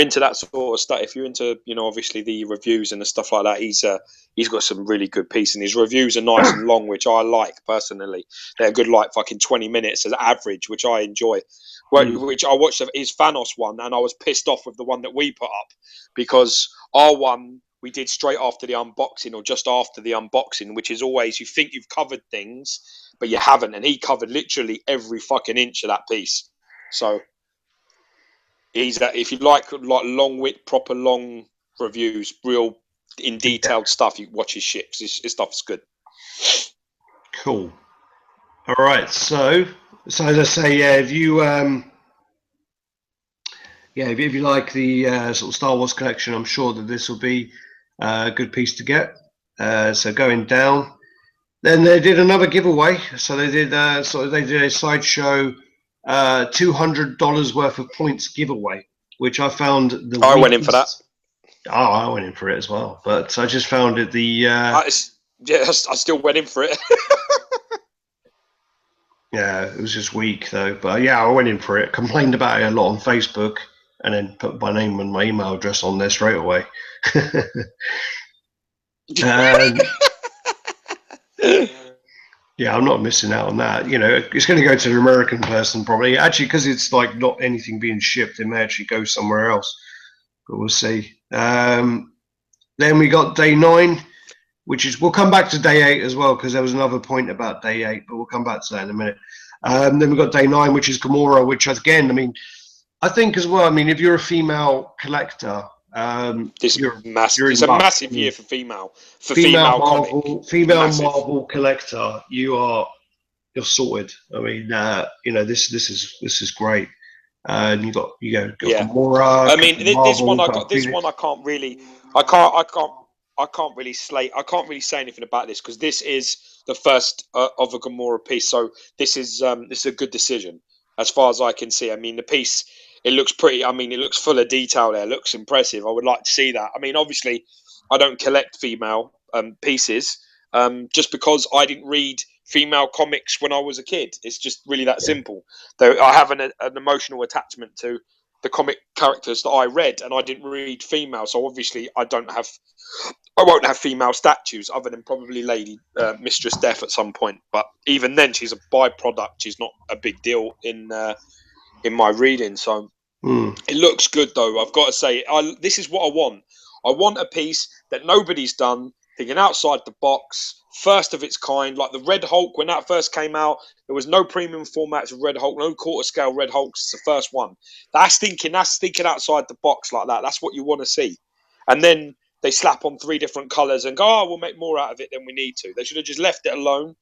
B: into that sort of stuff. If you're into obviously the reviews and the stuff like that, he's got some really good pieces. And his reviews are nice and long, which I like personally. They're good, like fucking 20 minutes as average, which I enjoy. Which I watched his Thanos one, and I was pissed off with the one that we put up because our one we did straight after the unboxing or just after the unboxing, which is always you think you've covered things, but you haven't. And he covered literally every fucking inch of that piece. So he's if you like proper long reviews, real in detailed stuff, you watch his shit. His stuff is good.
A: Cool. All right. So as I say, if you if you like the sort of Star Wars collection, I'm sure that this will be a good piece to get. So going down, then they did another giveaway. So they did a Sideshow $200 worth of points giveaway, which I found
B: I went in for that.
A: Oh, I went in for it as well, but I just found it
B: I still went in for it.
A: Yeah, it was just weak though. But yeah, I went in for it. Complained about it a lot on Facebook, and then put my name and my email address on there straight away. Yeah, I'm not missing out on that. It's going to go to an American person probably. Actually, because it's like not anything being shipped, it may actually go somewhere else. But we'll see. Then we got day 9, we'll come back to day 8 as well, because there was another point about day 8, but we'll come back to that in a minute. Then we got day 9, which is Gamora, which again, I mean, I think as well, I mean, if you're a female collector,
B: it's a massive year for female
A: Marvel collector. You're sorted. I mean, this is great. And you got Gamora.
B: I mean, this one I can't really say anything about this because this is the first of a Gamora piece. So this is a good decision as far as I can see. I mean, the piece. It looks pretty. I mean, it looks full of detail there. It looks impressive. I would like to see that. I mean, obviously, I don't collect female pieces just because I didn't read female comics when I was a kid. It's just really that simple. Though I have an emotional attachment to the comic characters that I read, and I didn't read female, so obviously I won't have female statues other than probably Lady Mistress Death at some point. But even then, she's a byproduct. She's not a big deal in my reading. So it looks good, though. I've got to say, this is what I want. I want a piece that nobody's done, thinking outside the box, first of its kind. Like the Red Hulk, when that first came out, there was no premium formats of Red Hulk, no quarter scale Red Hulks. It's the first one. That's thinking outside the box like that. That's what you want to see. And then they slap on 3 different colours and go, oh, we'll make more out of it than we need to. They should have just left it alone.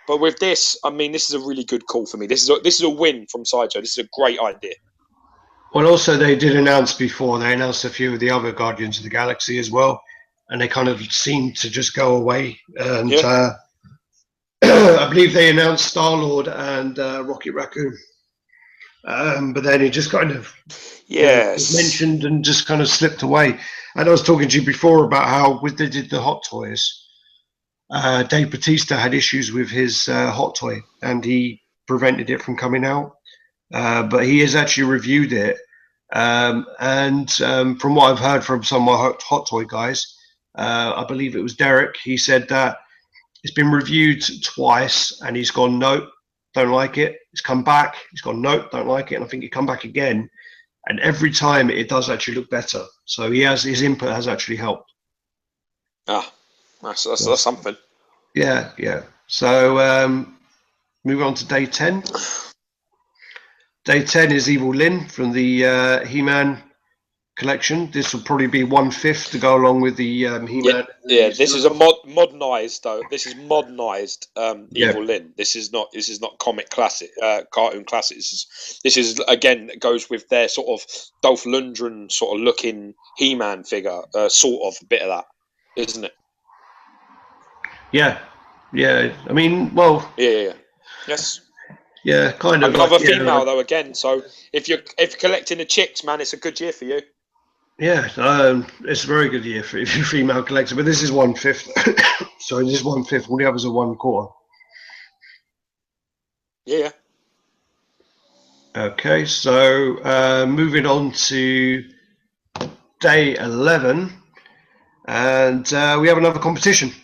B: But with this, I mean, this is a really good call for me. This is a win from Sideshow. This is a great idea.
A: Well, also they did announce before. They announced a few of the other Guardians of the Galaxy as well, and they kind of seemed to just go away. And I believe they announced Star-Lord and Rocket Raccoon, but then it just kind of was mentioned and just kind of slipped away. And I was talking to you before about how they did the Hot Toys. Dave Bautista had issues with his Hot Toy, and he prevented it from coming out. But he has actually reviewed it, and from what I've heard from some of my Hot Toy guys, I believe it was Derek, he said that it's been reviewed twice and he's gone, nope, don't like it. He's come back, he's gone, nope, don't like it, and I think he come back again, and every time it does actually look better. So his input has actually helped.
B: That's something.
A: Yeah. So moving on to day 10. Day 10 is Evil Lyn from the He-Man collection. This will probably be 1/5 to go along with the He-Man.
B: Yeah, this is a modernized though. This is modernized Evil Lyn. This is not comic classic, cartoon classic. This is again, it goes with their sort of Dolph Lundgren sort of looking He-Man figure, sort of a bit of that, isn't it?
A: Yeah. I mean, well.
B: Yeah. Yes.
A: Yeah, kind of.
B: Another female though again. So if you're collecting the chicks, man, it's a good year for you.
A: Yeah, it's a very good year for if you're a female collector. But this is 1/5. Sorry, this is 1/5. All the others are 1/4.
B: Yeah.
A: Okay, so moving on to day 11, and we have another competition.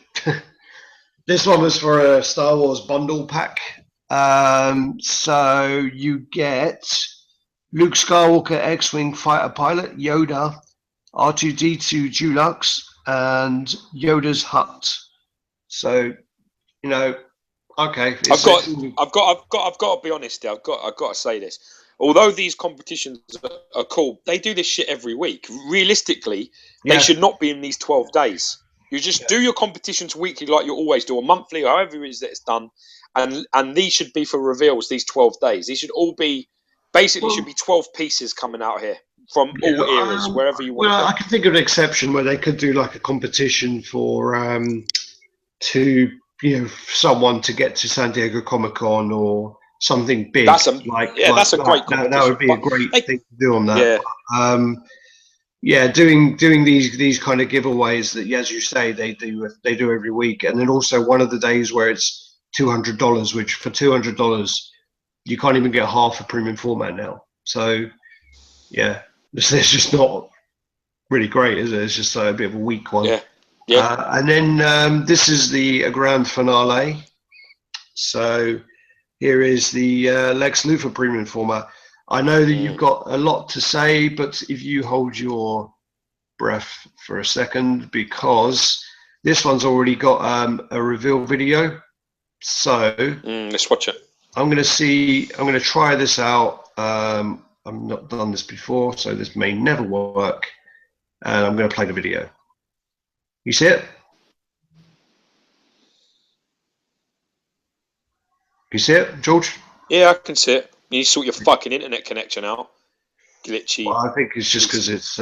A: This one was for a Star Wars bundle pack. So you get Luke Skywalker X-Wing fighter pilot, Yoda, R2-D2 Dulux, and Yoda's hut. So, okay.
B: I've got to be honest. I've got to say this. Although these competitions are cool, they do this shit every week. Realistically, they should not be in these 12 days. You just do your competitions weekly, like you always do, or monthly, or however it is that it's done. And these should be for reveals, these 12 days. These should all be, basically, should be 12 pieces coming out here from all eras, wherever you want.
A: Well, I can think of an exception where they could do like a competition for someone to get to San Diego Comic-Con or something big.
B: That's a great competition.
A: That would be a great thing to do on that. Yeah. Doing these kind of giveaways that, as you say, they do every week, and then also one of the days where it's $200, which for $200 you can't even get half a premium format now. So yeah, it's just not really great, is it? It's just a bit of a weak one. And then this is the grand finale. So here is the Lex Luthor premium format. I know that you've got a lot to say, but if you hold your breath for a second, because this one's already got a reveal video. So
B: let's watch it.
A: I'm going to try this out. I've not done this before, so this may never work. And I'm going to play the video. You see it? You see it, George?
B: Yeah, I can see it. You sort your fucking internet connection out. Glitchy.
A: Well, I think it's just because it's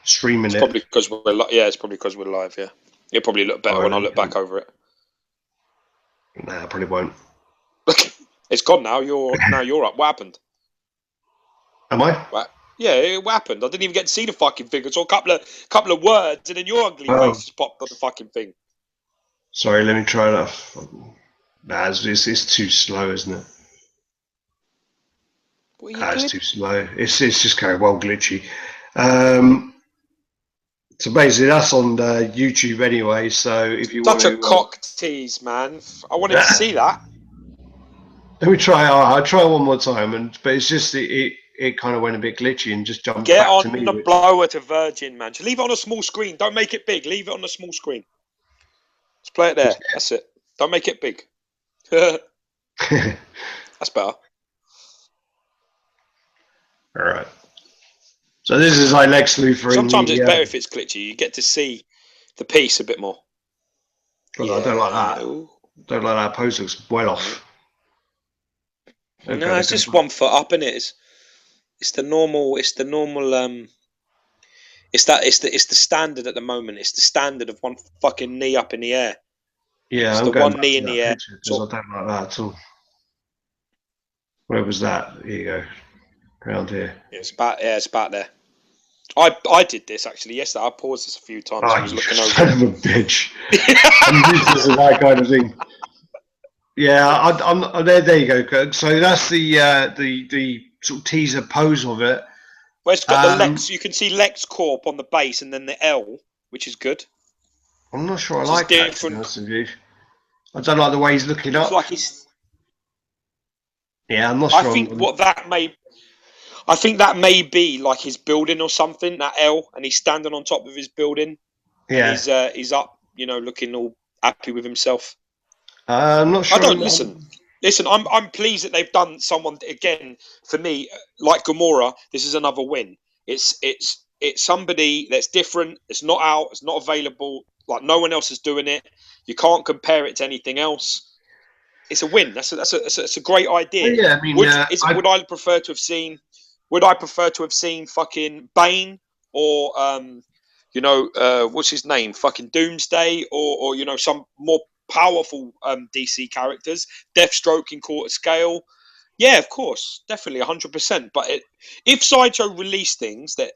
A: streaming it.
B: Probably because it's probably because we're live. Yeah, it'll probably look better when I look back over it.
A: Nah, probably won't.
B: It's gone now. You're up. What happened?
A: Am I?
B: What? Yeah, what happened? I didn't even get to see the fucking thing. I saw a couple of words, and then your ugly face just popped on the fucking thing.
A: Sorry, let me try that. Nah, it's too slow, isn't it?
B: What are you doing?
A: It's too slow. It's just kind of well glitchy. So basically, that's on YouTube anyway. So if you want
B: Such a
A: to,
B: cock tease, man. I wanted to see that.
A: let me try. I'll try one more time, but it's just it kind of went a bit glitchy and just jumped
B: Get
A: back to
B: on
A: me.
B: the
A: Which,
B: blower to Virgin, man. Just leave it on a small screen. Don't make it big. Leave it on a small screen. Just play it there. That's it. Don't make it big. That's better.
A: all right. So this is like Lex Luthor.
B: Sometimes it's better if it's glitchy. You get to see the piece a bit more.
A: Well, I don't like that. Don't like that pose. Looks well off.
B: Okay, no, it's just 1 foot up, isn't it? It's the normal. It's the normal. It's the standard at the moment. It's the standard of one fucking knee up in the air.
A: Yeah,
B: it's
A: I'm
B: the
A: going
B: one knee in the air.
A: because I don't like that at all. Where was that? Here you go. Around here.
B: Yeah, it's about there. I did this actually yesterday. I paused this a few times. I was looking over.
A: Son of a bitch! I'm useless at that kind of thing. Yeah, I'm there. There you go, Kirk. So that's the sort of teaser pose of it.
B: Well, it's got the Lex. You can see Lex Corp on the base, and then the L, which is good.
A: I'm not sure I like that. To be honest with you, I don't like the way he's looking up.
B: Like he's.
A: Yeah, I'm not sure.
B: I think I think that may be like his building or something. That L, and he's standing on top of his building.
A: Yeah,
B: and he's up, looking all happy with himself.
A: I'm not sure.
B: I don't listen. I'm pleased that they've done someone again. For me, like Gamora, this is another win. It's somebody that's different. It's not out. It's not available. Like no one else is doing it. You can't compare it to anything else. It's a win. That's a great idea.
A: Yeah, I mean,
B: would I prefer to have seen? Would I prefer to have seen fucking Bane or what's his name? Fucking Doomsday or some more powerful DC characters, Deathstroke in quarter scale. Yeah, of course, definitely 100%. But if Sideshow release things that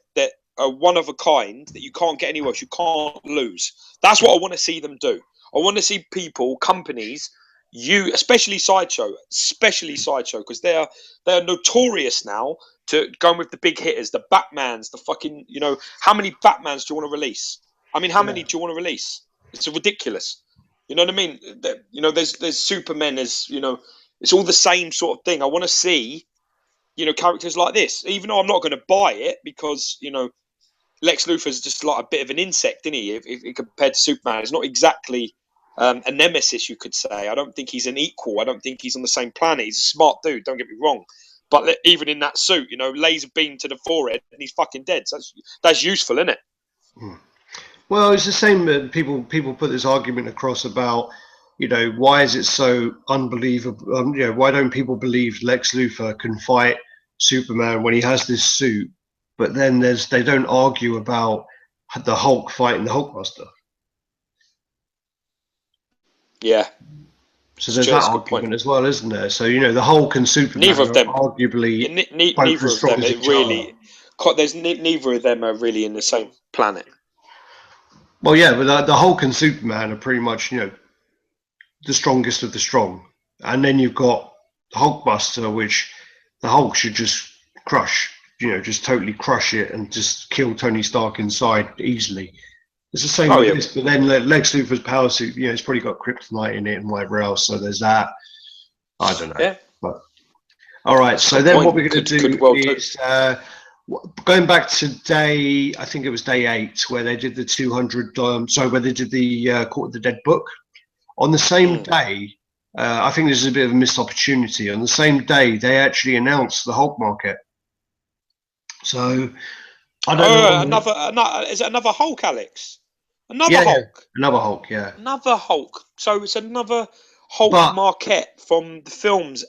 B: are one of a kind that you can't get anywhere else, you can't lose. That's what I want to see them do. I want to see people, companies, especially Sideshow, because they are notorious now to going with the big hitters, the Batmans, the fucking how many Batmans do you want to release? I mean, how many do you want to release? It's ridiculous. You know what I mean? There's Supermen, it's all the same sort of thing. I want to see, characters like this, even though I'm not going to buy it because, Lex Luthor's just like a bit of an insect, isn't he? If compared to Superman, it's not exactly a nemesis, you could say. I don't think he's an equal. I don't think he's on the same planet. He's a smart dude, don't get me wrong. But even in that suit, laser beam to the forehead and he's fucking dead. So that's useful, isn't it?
A: Well, it's the same. People put this argument across about, why is it so unbelievable? Why don't people believe Lex Luthor can fight Superman when he has this suit? But then they don't argue about the Hulk fighting the Hulkbuster.
B: Yeah.
A: So there's that argument as well, isn't there? So the Hulk and Superman
B: neither of them
A: are arguably
B: neither of them really. There's neither of them are really in the same planet.
A: Well, yeah, but the Hulk and Superman are pretty much the strongest of the strong, and then you've got Hulkbuster, which the Hulk should just crush. Just totally crush it and just kill Tony Stark inside easily. It's the same with this, but then Lex Luthor's power suit, it's probably got kryptonite in it and whatever else. So there's that. I don't know. Yeah. But all right. So then what we're going to do is going back to I think it was day 8, where they did the 200. Where they did the Court of the Dead book. On the same day, I think this is a bit of a missed opportunity. On the same day, they actually announced the Hulk market. So I don't know.
B: Is it another Hulk, Alex? Another Hulk.
A: Yeah. Another Hulk, yeah.
B: Another Hulk. So it's another Hulk marquette from the films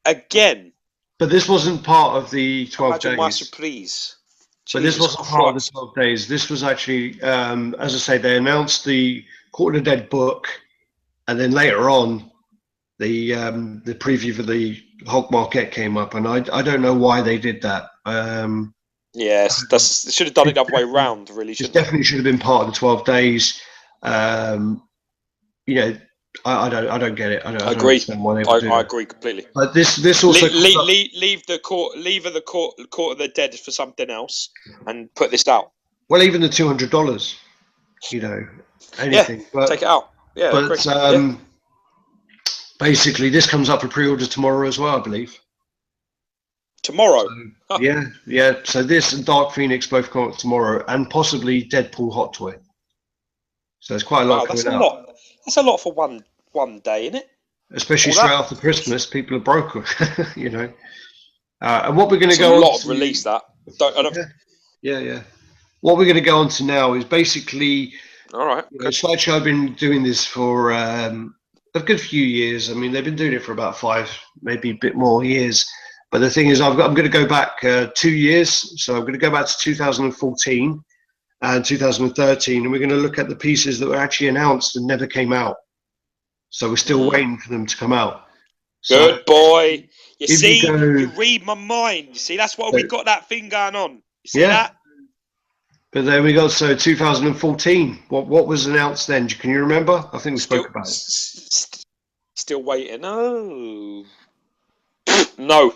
B: again.
A: But this wasn't part of the 12
B: Imagine
A: days.
B: my surprise.
A: But this wasn't part of the 12 days. This was actually, as I say, they announced the Court of the Dead book, and then later on, the preview for the Hulk marquette came up, and I don't know why they did that.
B: Yes, they should have done it the other way around. Really,
A: it definitely should have been part of the 12 days. I don't get it. I
B: I
A: don't
B: agree.
A: understand why they would do
B: I
A: that.
B: agree completely.
A: But this also comes up,
B: Leave the court of the dead for something else, and put this out.
A: well, even the $200, you know,
B: Yeah,
A: anything.
B: take it out. Yeah, I agree.
A: But basically, this comes up for pre-order tomorrow as well, I believe.
B: Tomorrow.
A: So, yeah. So this and Dark Phoenix both come up tomorrow, and possibly Deadpool Hot Toy. So there's quite a lot
B: Wow, that's
A: coming
B: a
A: out.
B: lot. That's a lot for one day, isn't it?
A: Especially
B: All
A: straight
B: that.
A: after Christmas, people are broke, you know. And what we're going to
B: It's a
A: go on
B: lot of
A: to,
B: release. That. I don't.
A: yeah. What we're going to go on to now is basically,
B: All right.
A: Sideshow have been doing this for a good few years. I mean, they've been doing it for about 5, maybe a bit more years. But the thing is, I'm going to go back 2 years. So I'm going to go back to 2014 and 2013, and we're going to look at the pieces that were actually announced and never came out. So we're still waiting for them to come out. So
B: Good boy. You
A: if you
B: see,
A: go,
B: you read my mind. You see, that's why we got that thing going on. You see
A: yeah.
B: that?
A: But then we got 2014. What was announced then? Can you remember? I think we spoke about it.
B: Still waiting. Oh. No.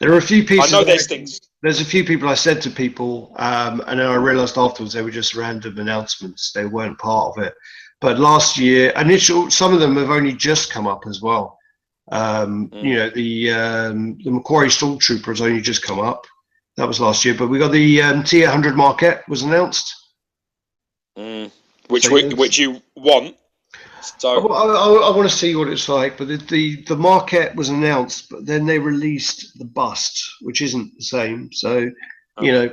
A: There are a few pieces.
B: I know there's things.
A: There's a few people I said to people, and then I realised afterwards they were just random announcements. They weren't part of it. But last year, some of them have only just come up as well. You know, the Macquarie Stormtrooper has only just come up. That was last year. But we got the T800 Marquette was announced.
B: Which you want. So
A: I want to see what it's like. But the Marquette was announced, but then they released the bust, which isn't the same. So, you know,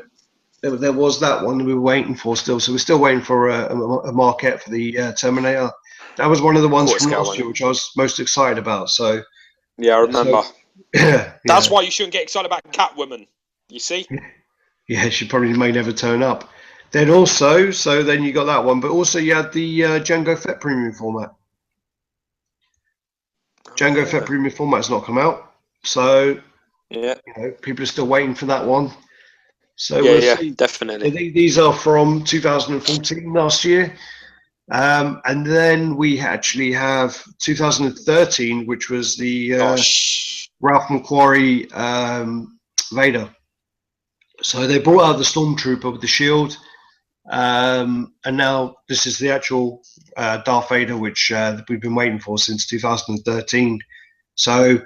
A: there was that one we were waiting for still. So we're still waiting for a Marquette for the Terminator. That was one of the ones from last year, which I was most excited about. So
B: yeah, I remember. That's
A: yeah.
B: why you shouldn't get excited about Catwoman. You see?
A: Yeah, she probably may never turn up. Then also, so then you got that one, but also you had the Django Fett premium format. Django Fett premium format's not come out, so
B: yeah,
A: you know, people are still waiting for that one. So
B: yeah,
A: we'll see.
B: definitely.
A: So these are from 2014 last year, and then we actually have 2013, which was the Ralph McQuarrie Vader. So they brought out the Stormtrooper with the shield, and now this is the actual Darth Vader, which we've been waiting for since 2013. So,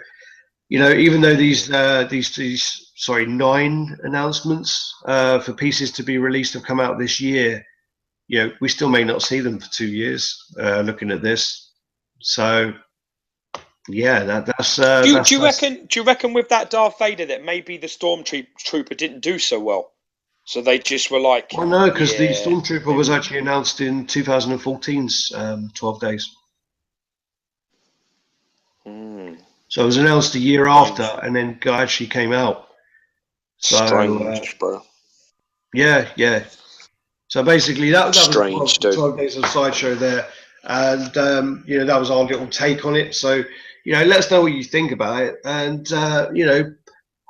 A: you know, even though these 9 announcements for pieces to be released have come out this year, you know, we still may not see them for 2 years. Looking at this, so yeah, that's.
B: Do you reckon with that Darth Vader that maybe the Stormtrooper didn't do so well, so they just were like?
A: Well, no, because the Stormtrooper was actually announced in 2014's 12 days. So it was announced a year after, and then actually came out. So,
B: strange, bro.
A: Yeah. So basically, that
B: strange,
A: was 12 days of Sideshow there, and you know, that was our little take on it. So, you know, let us know what you think about it, and you know,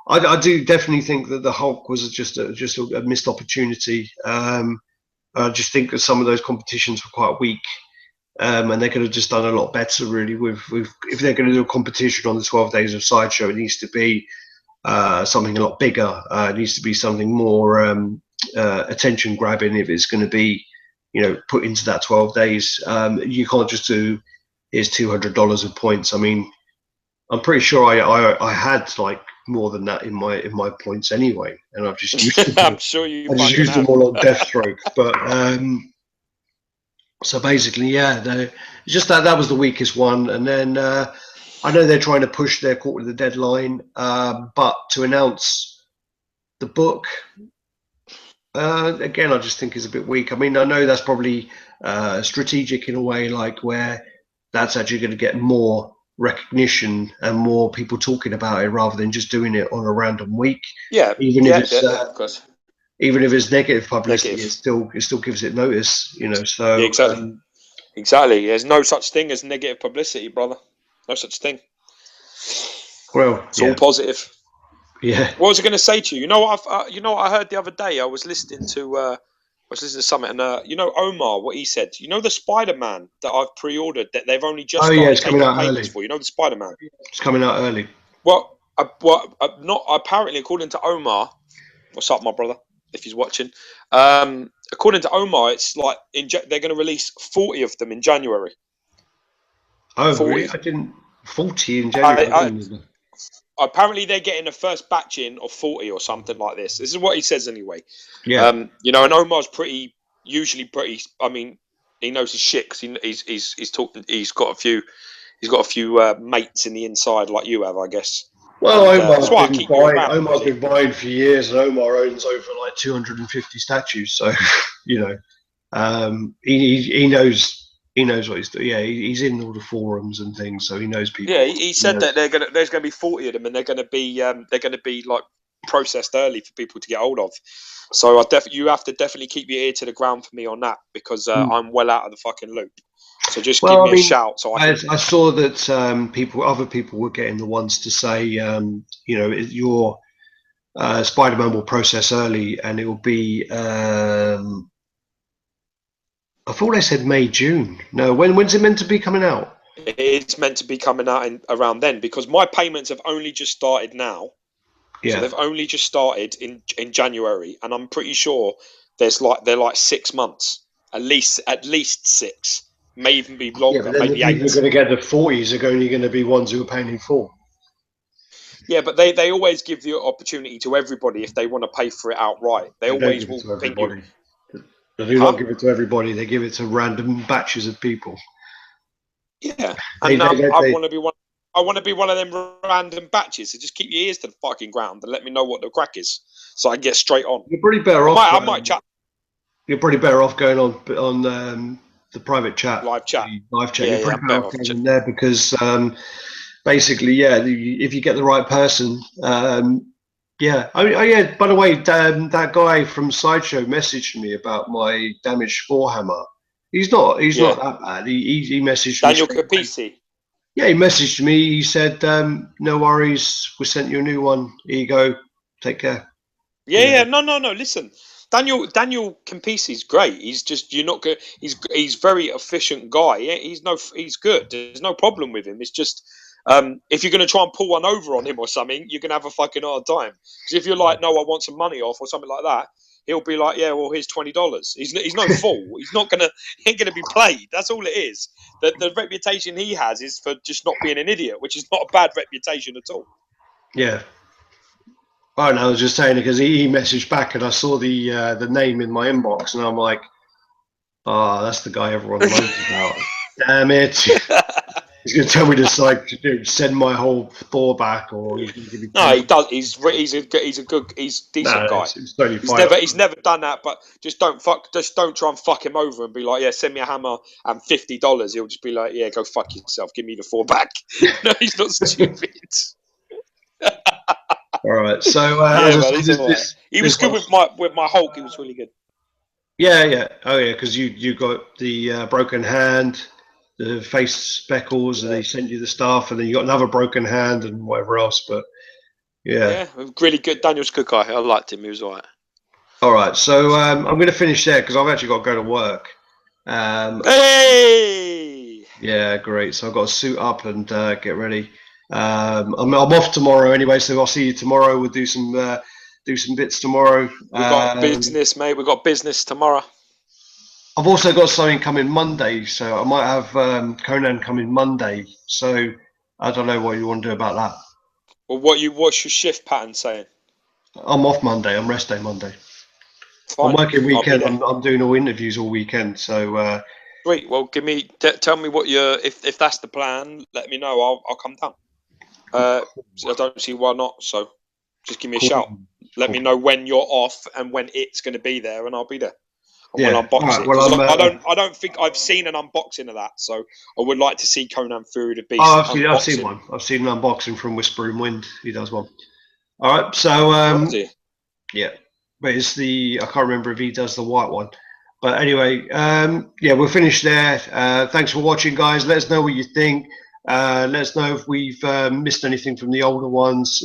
A: I do definitely think that the Hulk was just a missed opportunity. I just think that some of those competitions were quite weak. And they could have just done a lot better, really. With if they're going to do a competition on the 12 days of Sideshow, it needs to be something a lot bigger. It needs to be something more attention grabbing. If it's going to be, you know, put into that 12 days, you can't just do here's $200 of points. I mean, I'm pretty sure I had like more than that in my points anyway, and I've just used them.
B: I'm sure you.
A: I just used them all on Deathstroke, but. So basically, yeah, it's just that was the weakest one. And then I know they're trying to push their quarter of the deadline, but to announce the book, again, I just think is a bit weak. I mean, I know that's probably strategic in a way, like where that's actually going to get more recognition and more people talking about it rather than just doing it on a random week.
B: Yeah,
A: even if it's
B: of course.
A: Even if it's negative publicity, it still gives it notice, you know. So
B: yeah, exactly. Exactly. There's no such thing as negative publicity, brother. No such thing.
A: Well,
B: it's all positive.
A: Yeah.
B: What was I going to say to you? You know what I heard the other day? I was listening to was listening to something, and you know Omar, what he said. You know the Spider-Man that I've pre-ordered that they've only just
A: Oh yeah,
B: started
A: it's coming
B: taking
A: out
B: payments
A: early.
B: for. You know the Spider-Man.
A: It's coming out early.
B: Well, not apparently according to Omar. What's up, my brother? If he's watching, according to Omar, it's like they're going to release 40 of them in January.
A: Oh
B: 40.
A: really? I didn't. 40 in January. I didn't
B: Apparently they're getting the first batch in of 40 or something like this. This is what he says anyway.
A: Yeah.
B: You know, and Omar's usually pretty. I mean, he knows his shit because he's talking. He's got a few mates in the inside like you have, I guess.
A: Well,
B: And that's why I keep you around.
A: Omar's
B: Really.
A: been buying for years, and Omar owns over like 250 statues. So, you know, he knows what he's doing. Yeah, he's in all the forums and things, so he knows people.
B: Yeah, he said that there's gonna be 40 of them, and they're gonna be like processed early for people to get hold of. So you have to definitely keep your ear to the ground for me on that because I'm well out of the fucking loop. So just give me a shout. So
A: I saw that other people were getting the ones to say, you know, your Spider-Man will process early, and it will be. I thought they said May, June. No, when's it meant to be coming out?
B: It's meant to be coming out around then because my payments have only just started now.
A: Yeah.
B: So they've only just started in January, and I'm pretty sure they're like 6 months, at least 6, may even be longer,
A: yeah, but then
B: maybe
A: the people
B: 8.
A: who are going to get the 40s are only going to be ones who are paying in full.
B: Yeah, but they always give the opportunity to everybody if they want to pay for it outright. They always will ping you.
A: They do not give it to everybody. They give it to random batches of people.
B: Yeah, and I want to be one. I want to be one of them random batches. So just keep your ears to the fucking ground and let me know what the crack is, so I can get straight on.
A: You're pretty better off.
B: I might chat.
A: You're pretty better off going on the private chat,
B: live chat.
A: You're pretty better off going there because basically, yeah, if you get the right person, yeah. Oh yeah. By the way, that guy from Sideshow messaged me about my damaged forehammer. He's not that bad. He messaged
B: Daniel
A: me.
B: Capisi.
A: Yeah, he messaged me. He said, "No worries, we sent you a new one. Here you go. Take care."
B: Yeah. No. Listen, Daniel Campisi's great. He's just you're not good. He's very efficient guy. Yeah, he's good. There's no problem with him. It's just if you're going to try and pull one over on him or something, you're going to have a fucking hard time. Because if you're like, no, I want some money off or something like that, he'll be like, yeah, well, here's $20. He's no fool. He ain't gonna be played. That's all it is. The reputation he has is for just not being an idiot, which is not a bad reputation at all.
A: Yeah. Oh, no, I was just saying because he messaged back and I saw the name in my inbox and I'm like, oh, that's the guy everyone knows about. Damn it. He's going to tell me to send my whole Thor back, or he's going to give me.
B: No, he does. He's a decent guy.
A: It's totally
B: he's never done that, but just don't try and fuck him over and be like, yeah, send me a hammer and $50. He'll just be like, yeah, go fuck yourself. Give me the 4 back. No, he's not stupid.
A: All right, so
B: he was good with my Hulk. He was really good.
A: Yeah. Oh yeah, because you got the broken hand, the face speckles, and they sent you the stuff, and then you got another broken hand and whatever else. But yeah,
B: really good. Daniel's a good guy. I liked him. He was all right.
A: All right, so I'm going to finish there because I've actually got to go to work.
B: Hey!
A: Yeah, great. So I've got to suit up and get ready. I'm off tomorrow anyway, so I'll see you tomorrow. We'll do some bits tomorrow.
B: We got business, mate. We got business tomorrow.
A: I've also got something coming Monday, so I might have Conan coming Monday. So I don't know what you want to do about that.
B: Well, what's your shift pattern saying?
A: I'm off Monday. I'm rest day Monday.
B: Fine.
A: I'm working weekend. I'm doing all interviews all weekend. So
B: sweet. Well, tell me what if that's the plan. Let me know. I'll come down. I don't see why not. So just give me a shout. Let me know when you're off and when it's going to be there, and I'll be there. And we'll unbox it. Well, I don't think I've seen an unboxing of that, so I would like to see Conan Fury the Beast.
A: Oh, I've seen one. I've seen an unboxing from Whispering Wind. He does one. All right, so yeah, but it's I can't remember if he does the white one. But anyway, yeah, we'll finish there. Thanks for watching, guys. Let us know what you think. Let us know if we've missed anything from the older ones.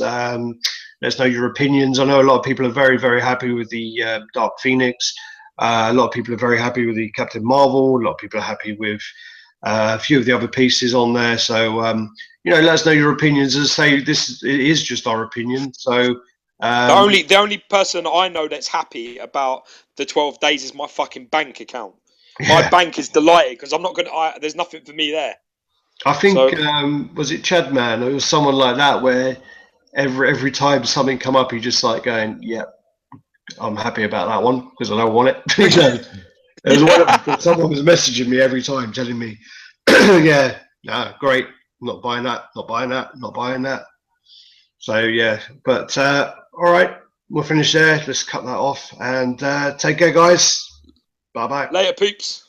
A: Let us know your opinions. I know a lot of people are very, very happy with the Dark Phoenix. A lot of people are very happy with the Captain Marvel. A lot of people are happy with a few of the other pieces on there. So you know, let us know your opinions. As I say, it is just our opinion. So
B: the only person I know that's happy about the 12 days is my fucking bank account. My bank is delighted because I'm not gonna. There's nothing for me there.
A: I think was it Chadman or someone like that where every time something come up, he just like going, "Yeah, I'm happy about that one because I don't want it." You know, there was someone was messaging me every time, telling me, "Yeah, no, great, not buying that, not buying that, not buying that." So yeah, but all right, we'll finish there. Let's cut that off and take care, guys. Bye bye.
B: Later, peeps.